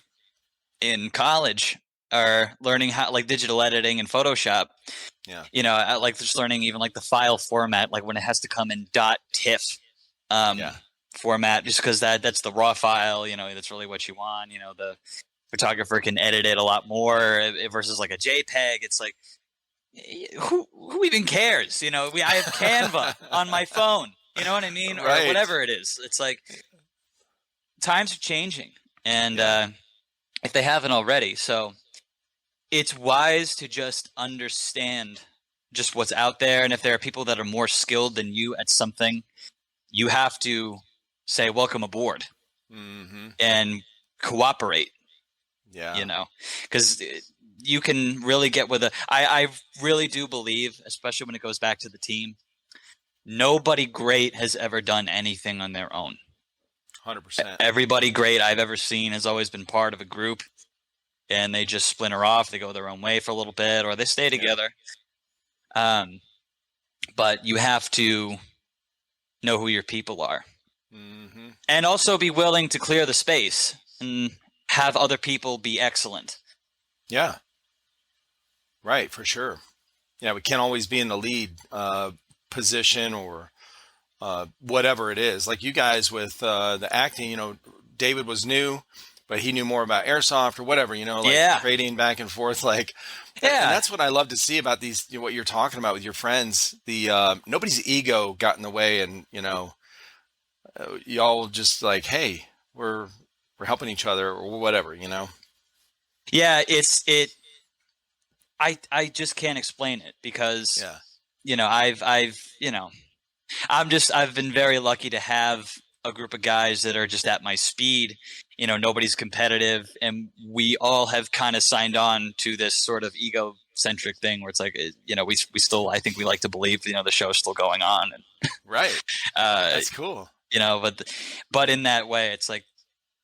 in college, or learning how like digital editing and Photoshop. I like just learning even like the file format, like when it has to come in .tiff format, just because that's the raw file. That's really what you want. The photographer can edit it a lot more versus like a JPEG. It's like who even cares? You know, I have Canva on my phone. You know what I mean, or Right. whatever it is. It's like times are changing, and Yeah. if they haven't already, so it's wise to just understand just what's out there, and if there are people that are more skilled than you at something, you have to say welcome aboard Mm-hmm. and cooperate. Yeah. You know, because you can really get with I really do believe, especially when it goes back to the team, nobody great has ever done anything on their own. 100%. Everybody great I've ever seen has always been part of a group, and they just splinter off. They go their own way for a little bit, or they stay Yeah. together. But you have to know who your people are, Mm-hmm. and also be willing to clear the space and have other people be excellent. Yeah. Right. For sure. Yeah. We can't always be in the lead position or whatever it is. Like you guys with the acting, David was new, but he knew more about airsoft or whatever, like Yeah, trading back and forth. Like, and yeah. that's what I love to see about these, what you're talking about with your friends. The nobody's ego got in the way, and y'all just like, hey, we're helping each other or whatever. Yeah, I just can't explain it because Yeah. I've I've been very lucky to have a group of guys that are just at my speed. Nobody's competitive, and we all have kind of signed on to this sort of egocentric thing where it's like, we still, I think we like to believe, the show's still going on, and Right. uh, That's cool. but in that way, it's like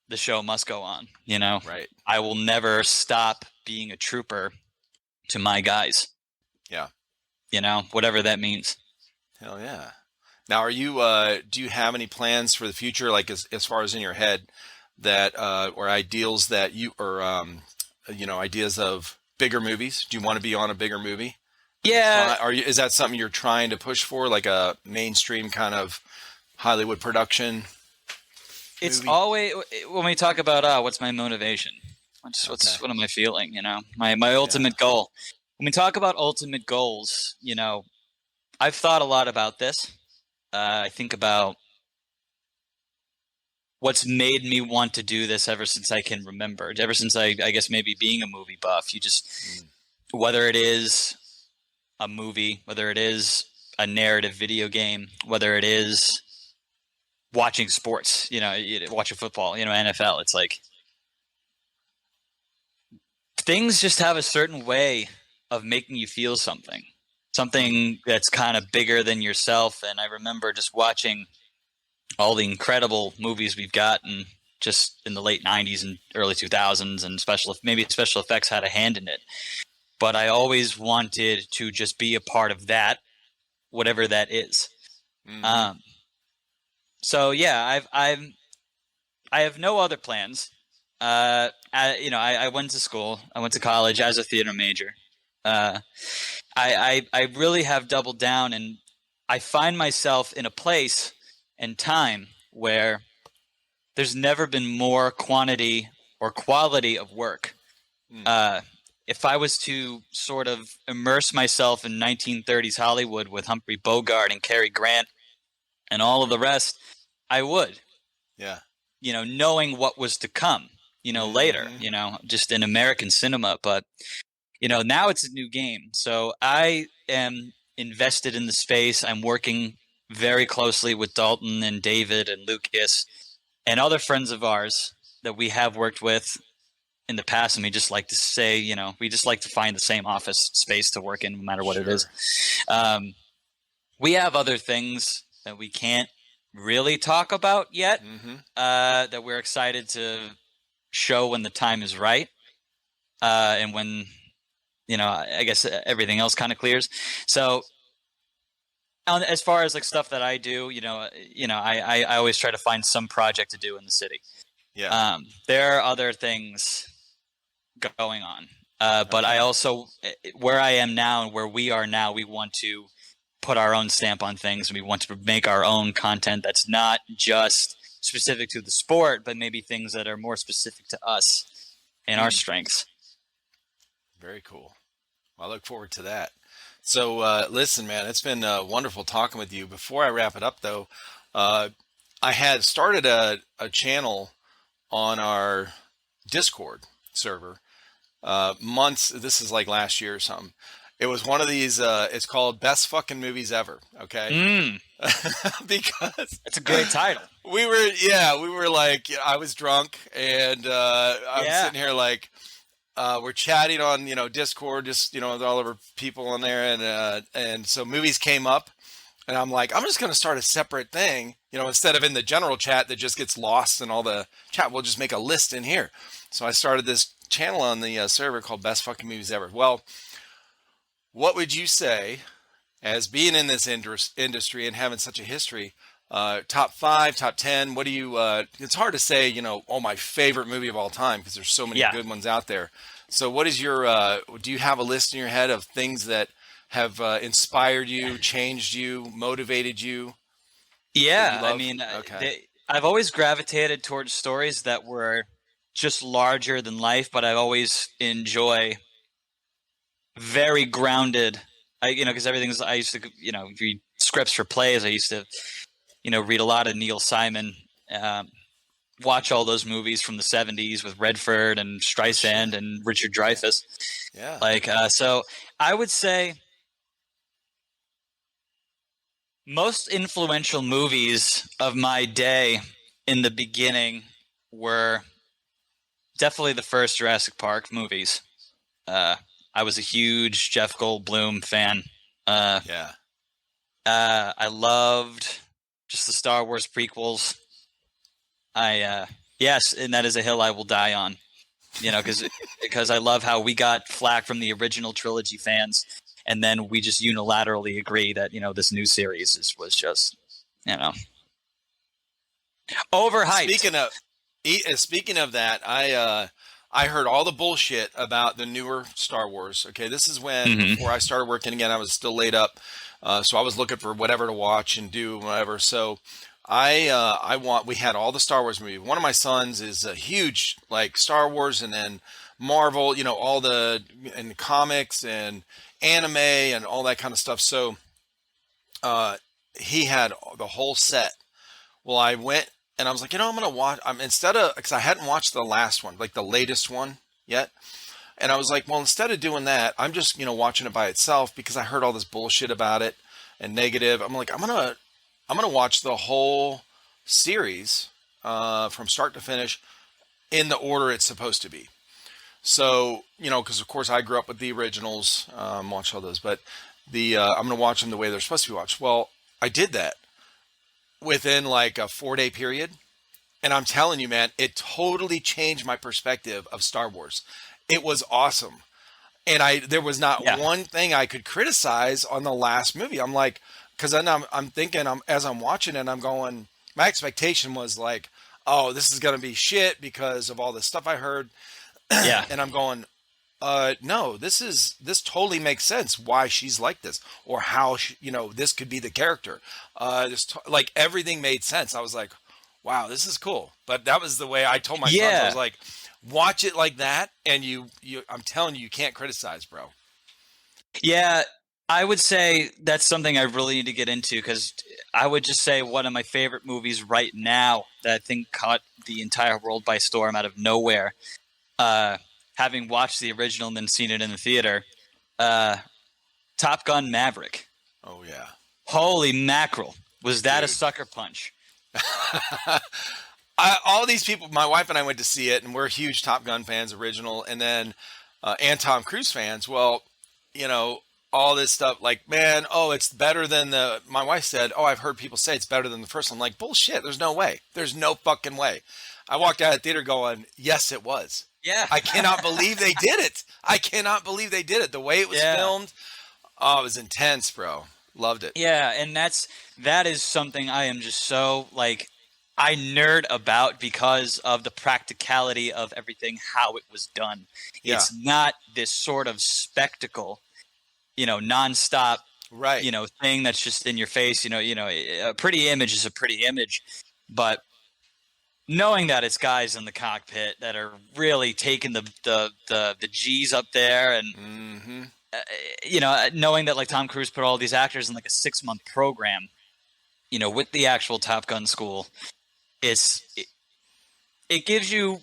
the show must go on. Right. I will never stop being a trooper to my guys. Yeah. Whatever that means. Hell yeah. Now, do you have any plans for the future, like as far as in your head, that or ideals that ideas of bigger movies? Do you want to be on a bigger movie? Yeah, Is that something you're trying to push for, like a mainstream kind of Hollywood production it's movie? always when we talk about what's my motivation, Okay. what am I feeling? My Yeah. ultimate goal. When we talk about ultimate goals, I've thought a lot about this. I think about what's made me want to do this ever since I can remember. Ever since I guess maybe being a movie buff, Mm, whether it is a movie, whether it is a narrative video game, whether it is watching sports, watching football, NFL. It's like things just have a certain way of making you feel something that's kind of bigger than yourself. And I remember just watching all the incredible movies we've gotten just in the late 90s and early 2000s, and maybe special effects had a hand in it. But I always wanted to just be a part of that, whatever that is. mm-hmm. Um, so yeah, I have no other plans. I went to school. I went to college as a theater major. Uh, I really have doubled down, and I find myself in a place and time where there's never been more quantity or quality of work. Mm, If I was to sort of immerse myself in 1930s Hollywood with Humphrey Bogart and Cary Grant and all of the rest, I would. yeah. Knowing what was to come, later, Mm-hmm. just in American cinema. But, now it's a new game. So I am invested in the space. I'm working very closely with Dalton and David and Lucas and other friends of ours that we have worked with in the past. And we just like to say, we just like to find the same office space to work in, no matter what it is. Sure. We have other things that we can't really talk about yet, Mm-hmm. that we're excited to show when the time is right, and when I guess everything else kind of clears. So as far as like stuff that I do, I always try to find some project to do in the city. Yeah. There are other things going on, but I Okay. also, where I am now and where we are now, we want to put our own stamp on things, and we want to make our own content that's not just specific to the sport, but maybe things that are more specific to us and our Mm, strengths. very cool. I look forward to that. So, listen, man, it's been wonderful talking with you. Before I wrap it up, though, uh, I had started a channel on our Discord server months. This is like last year or something. It was one of these. It's called Best Fucking Movies Ever. Okay, Mm, because that's a great title. we were like, I was drunk and I'm Yeah. sitting here like, we're chatting on, Discord, just, with all of our people on there. And so movies came up and I'm like, I'm just going to start a separate thing, instead of in the general chat that just gets lost in all the chat, we'll just make a list in here. So I started this channel on the server called Best Fucking Movies Ever. Well, what would you say, as being in this industry and having such a history, top five, top 10, what do you, it's hard to say, oh, my favorite movie of all time, because there's so many Yeah. good ones out there. So what is your, do you have a list in your head of things that have inspired you, changed you, motivated you, that you Yeah. I love? mean, Okay. I've always gravitated towards stories that were just larger than life, but I always enjoy very grounded. Because everything's, I used to, read scripts for plays. I used to, read a lot of Neil Simon, um, watch all those movies from the 70s with Redford and Oh, shit. Streisand and Richard Dreyfuss. Yeah. So I would say most influential movies of my day in the beginning were definitely the first Jurassic Park movies. Uh, I was a huge Jeff Goldblum fan. Uh, Yeah. I loved just the Star Wars prequels. Yes, and that is a hill I will die on. Because I love how we got flack from the original trilogy fans, and then we just unilaterally agree that this new series was just you know overhyped. Speaking of that, I heard all the bullshit about the newer Star Wars. Okay, this is when Hmm. before I started working again, I was still laid up, so I was looking for whatever to watch and do whatever. So we had all the Star Wars movies. One of my sons is a huge like Star Wars and then Marvel, all the and comics and anime and all that kind of stuff. So uh, he had the whole set. Well, I went and I was like, I'm gonna watch. Instead of because I hadn't watched the last one, like the latest one yet, and I was like, well, instead of doing that, I'm just watching it by itself because I heard all this bullshit about it and negative. I'm like, I'm gonna watch the whole series from start to finish in the order it's supposed to be. So because of course I grew up with the originals, watch all those, but I'm gonna watch them the way they're supposed to be watched. Well, I did that within like a 4 day period. And I'm telling you, man, it totally changed my perspective of Star Wars. It was awesome. And there was not Yeah, one thing I could criticize on the last movie. I'm like, because then I'm thinking, as I'm watching it, I'm going, my expectation was like, oh, this is going to be shit because of all the stuff I heard. yeah, And I'm going, no, this totally makes sense why she's like this or how this could be the character. Like everything made sense. I was like, wow, this is cool. But that was the way I told my sons. I was yeah, like, watch it like that, and I'm telling you, you can't criticize, bro. yeah. I would say that's something I really need to get into because I would just say one of my favorite movies right now that I think caught the entire world by storm out of nowhere. Uh, Having watched the original and then seen it in the theater, uh, Top Gun Maverick. Oh yeah, Holy mackerel! Was that a dude. sucker punch? All these people, my wife and I went to see it, and we're huge Top Gun fans, original, and then and Tom Cruise fans. Well, you know, all this stuff, like, man, oh, it's better than the. My wife said, oh, I've heard people say it's better than the first one. I'm like, bullshit. There's no way. There's no fucking way. I walked out of the theater going, yes, it was. Yeah, I cannot believe they did it. I cannot believe they did it. The way it was yeah, filmed, oh, it was intense, bro. Loved it. yeah, and that is something I am just so like I nerd about because of the practicality of everything, how it was done. Yeah, It's not this sort of spectacle, nonstop, right. thing that's just in your face. A pretty image is a pretty image, but knowing that it's guys in the cockpit that are really taking the G's up there, and Mm-hmm. knowing that like Tom Cruise put all these actors in like a 6-month program, with the actual Top Gun school, it gives you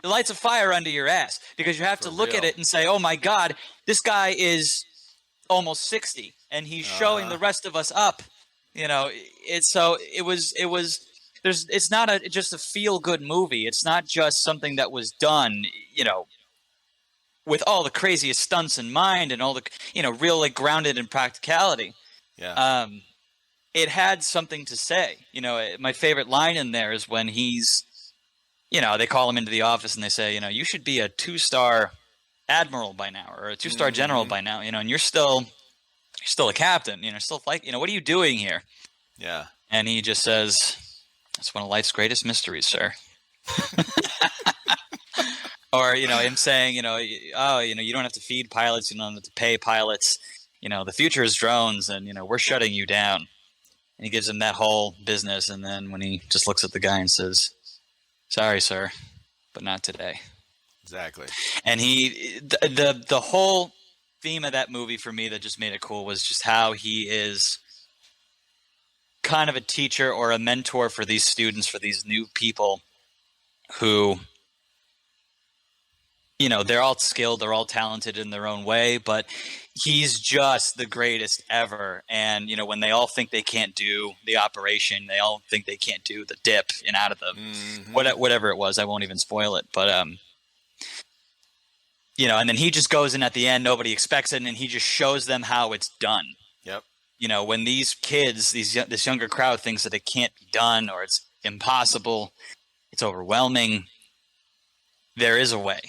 the lights of fire under your ass, because you have For to look at real. it and say, oh my God, this guy is almost 60 and he's showing Uh-huh. the rest of us up. It's not just a feel good movie. It's not just something that was done, with all the craziest stunts in mind and all the, real like grounded in practicality. Yeah. Um, it had something to say. My favorite line in there is when they call him into the office and they say, you should be a 2-star admiral by now, or a 2-star general Mm-hmm. by now, and you're still a captain, still flight, what are you doing here? Yeah. And he just says, it's one of life's greatest mysteries, sir. Or, him saying, oh, you don't have to feed pilots, you don't have to pay pilots, the future is drones, and, we're shutting you down. And he gives him that whole business, and then when he just looks at the guy and says, sorry, sir, but not today. Exactly. And the whole theme of that movie for me that just made it cool was just how he is kind of a teacher or a mentor for these students, for these new people who, they're all skilled, they're all talented in their own way, but he's just the greatest ever. And, when they all think they can't do the operation, they all think they can't do the dip and out of the whatever it was. I won't even spoil it, but, and then he just goes in at the end, nobody expects it, and he just shows them how it's done. Yep. When these kids, this younger crowd thinks that it can't be done or it's impossible, it's overwhelming, there is a way.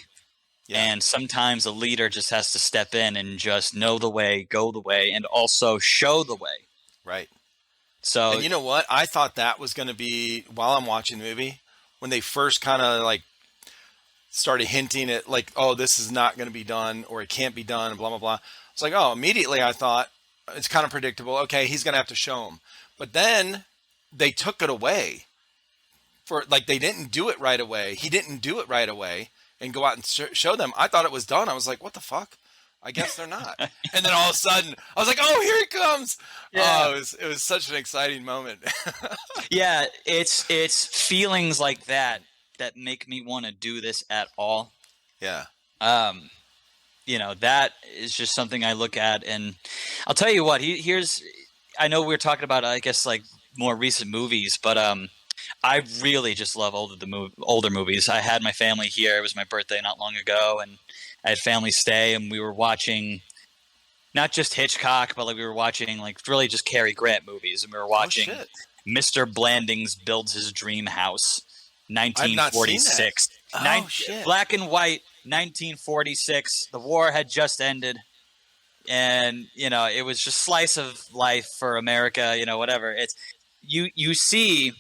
Yeah. And sometimes a leader just has to step in and just know the way, go the way, and also show the way. Right. So, and you know what? I thought that was going to be, while I'm watching the movie, when they first kind of like started hinting at like, oh, this is not going to be done, or it can't be done, and blah, blah, blah. It's like, oh, immediately I thought it's kind of predictable. Okay, he's going to have to show him. But then they took it away. They didn't do it right away. He didn't do it right away and go out and show them. I thought it was done. I was like, what the fuck? I guess they're not. And then all of a sudden, I was like, oh, here he comes. Yeah. Oh, it was such an exciting moment. Yeah, it's feelings like that make me want to do this at all. Yeah. That is just something I look at, and I'll tell you what, I know we were talking about, I guess, like more recent movies, but I really just love older movies. I had my family here. It was my birthday not long ago, and I had family stay, and we were watching not just Hitchcock, but like we were watching like really just Cary Grant movies, and we were watching Mr. Blandings Builds His Dream House, 1946. Shit. Black and white, 1946. The war had just ended, and it was just slice of life for America. Whatever. It's you see.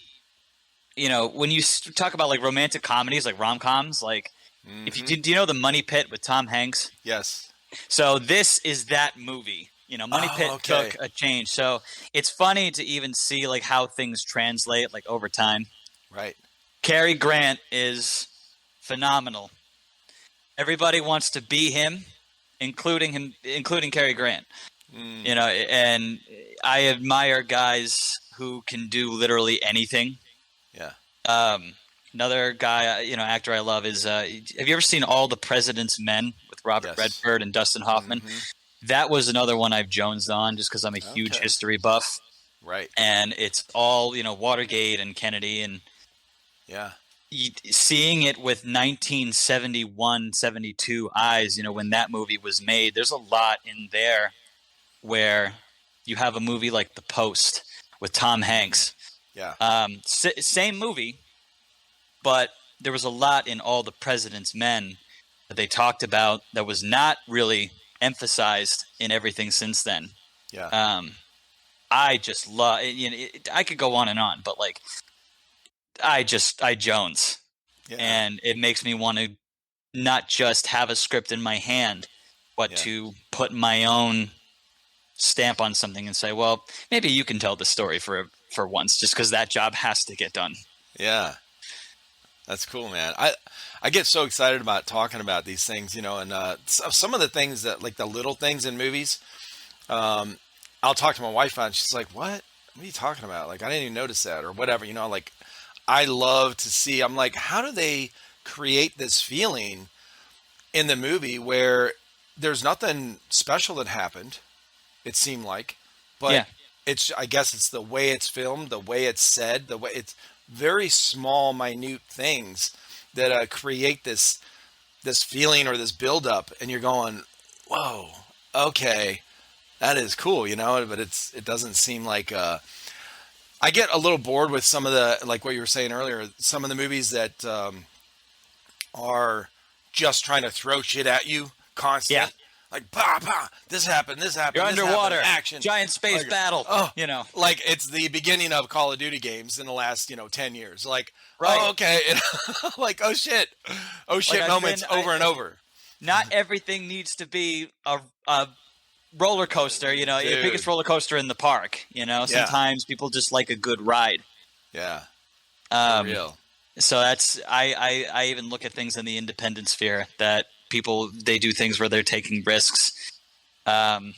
When you talk about like romantic comedies, like rom-coms, like if you do you know The Money Pit with Tom Hanks? Yes. So this is that movie. Money Pit took a change. So it's funny to even see like how things translate like over time. Right. Cary Grant is phenomenal. Everybody wants to be him, including Cary Grant. And I admire guys who can do literally anything. Yeah. Another guy, actor I love is, have you ever seen All the President's Men with Robert Redford and Dustin Hoffman? Mm-hmm. That was another one I've jonesed on just because I'm a huge history buff. Right. And it's all, Watergate and Kennedy, and seeing it with 1971, 72 eyes, when that movie was made, there's a lot in there where you have a movie like The Post with Tom Hanks. Yeah. Same movie, but there was a lot in All the President's Men that they talked about that was not really emphasized in everything since then. Yeah. I just love. I could go on and on, but like, I jones, and it makes me want to not just have a script in my hand, but to put my own stamp on something and say, well, maybe you can tell the story for once, just because that job has to get done. Yeah. That's cool, man. I get so excited about talking about these things, and some of the things that like the little things in movies. Um, I'll talk to my wife on. She's like, "What? What are you talking about? Like, I didn't even notice that, or whatever." Like I love to see. I'm like, how do they create this feeling in the movie where there's nothing special that happened? It seemed like, but Yeah. I guess it's the way it's filmed, the way it's said, the way it's very small, minute things that create this feeling or this buildup, and you're going, "Whoa, okay, that is cool," But it doesn't seem like. I get a little bored with some of the, like what you were saying earlier, some of the movies that are just trying to throw shit at you Yeah. constant. Like, bah, bah, this happened, You're this happened, underwater. action. Giant space Like, battle. oh, You know. like it's the beginning of Call of Duty games in the last, 10 years. Like, Right. oh, okay. Like, oh Like shit moments over and over. not everything needs to be a roller coaster. The Dude. biggest roller coaster in the park. Yeah. Sometimes people just like a good ride. Yeah. For Um, real. so that's I even look at things in the independent sphere that people they do things where they're taking risks. Um,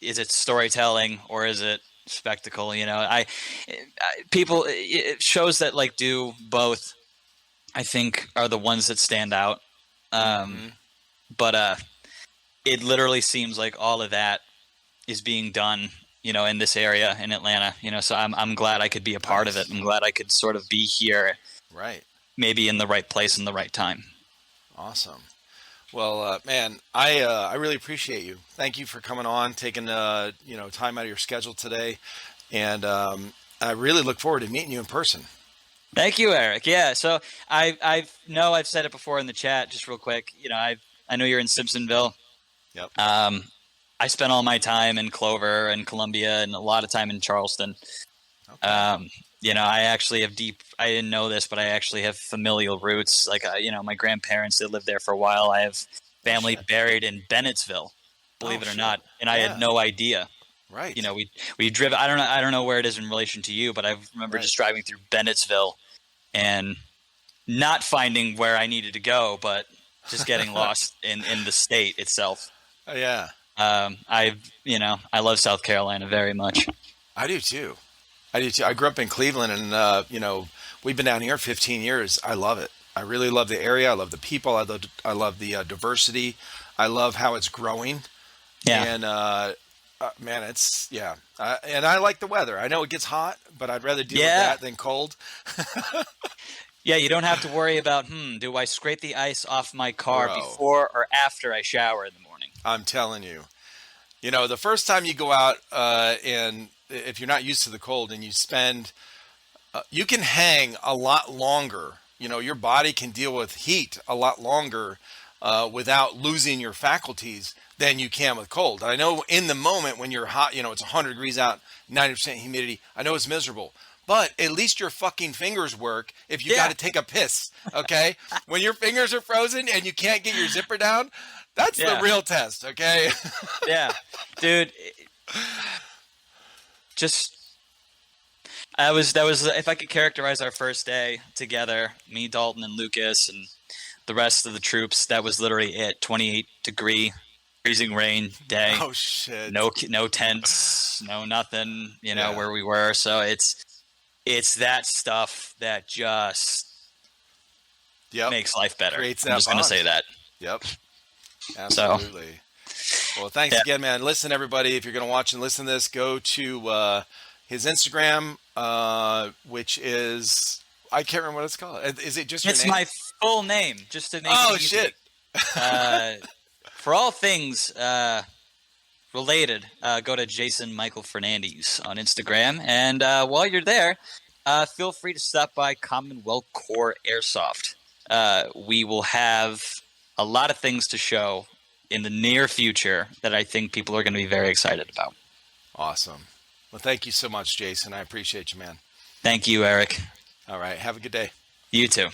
is it storytelling or is it spectacle? People shows that like do both. I think are the ones that stand out. Um, Hmm. but it literally seems like all of that is being done, in this area in Atlanta. So I'm glad I could be a part of it. Nice. I'm glad I could sort of be here, Right. maybe in the right place in the right time. Awesome. Well, man, I really appreciate you. Thank you for coming on, taking time out of your schedule today, and I really look forward to meeting you in person. Thank you, Eric. Yeah. So I've said it before in the chat, just real quick. I know you're in Simpsonville. Yep. I spent all my time in Clover and Columbia and a lot of time in Charleston. Okay. I actually have I didn't know this, but I actually have familial roots. Like, my grandparents, they lived there for a while. I have family shit. buried in Bennettsville, believe Oh, it or shit. not. And I Yeah. had no idea. Right. We driven, I don't know where it is in relation to you, but I remember Right. just driving through Bennettsville and not finding where I needed to go, but just getting lost in the state itself. Yeah. I love South Carolina very much. I do too. I grew up in Cleveland, and we've been down here 15 years. I love it. I really love the area. I love the people. I love the diversity. I love how it's growing. Yeah. And man, it's yeah. And I like the weather. I know it gets hot, but I'd rather deal with that than cold. Yeah, you don't have to worry about, do I scrape the ice off my car Bro. before or after I shower in the morning? I'm telling you. The first time you go out, and if you're not used to the cold, and you can hang a lot longer. Your body can deal with heat a lot longer without losing your faculties than you can with cold. I know in the moment when you're hot, it's 100 degrees out, 90% humidity. I know it's miserable. But at least your fucking fingers work if you got to take a piss, okay? When your fingers are frozen and you can't get your zipper down, that's the real test, okay? Yeah, dude. Just that was if I could characterize our first day together, me, Dalton, and Lucas, and the rest of the troops, that was literally it. 28-degree, freezing rain day. Oh shit! No tents, no nothing. Where we were. So it's that stuff that just makes life better. Creates I'm that just going to bond. say that. Yep. Absolutely. Well, thanks again, man. Listen, everybody, if you're going to watch and listen to this, go to his Instagram, which is, I can't remember what it's called. Is it just your name? It's my full name, just to make Oh, it easy. shit. For all things related, go to Jason Michael Fernandes on Instagram. And while you're there, feel free to stop by Commonwealth Core Airsoft. We will have a lot of things to show in the near future that I think people are going to be very excited about. Awesome. Well, thank you so much, Jason. I appreciate you, man. Thank you, Eric. All right. Have a good day. You too.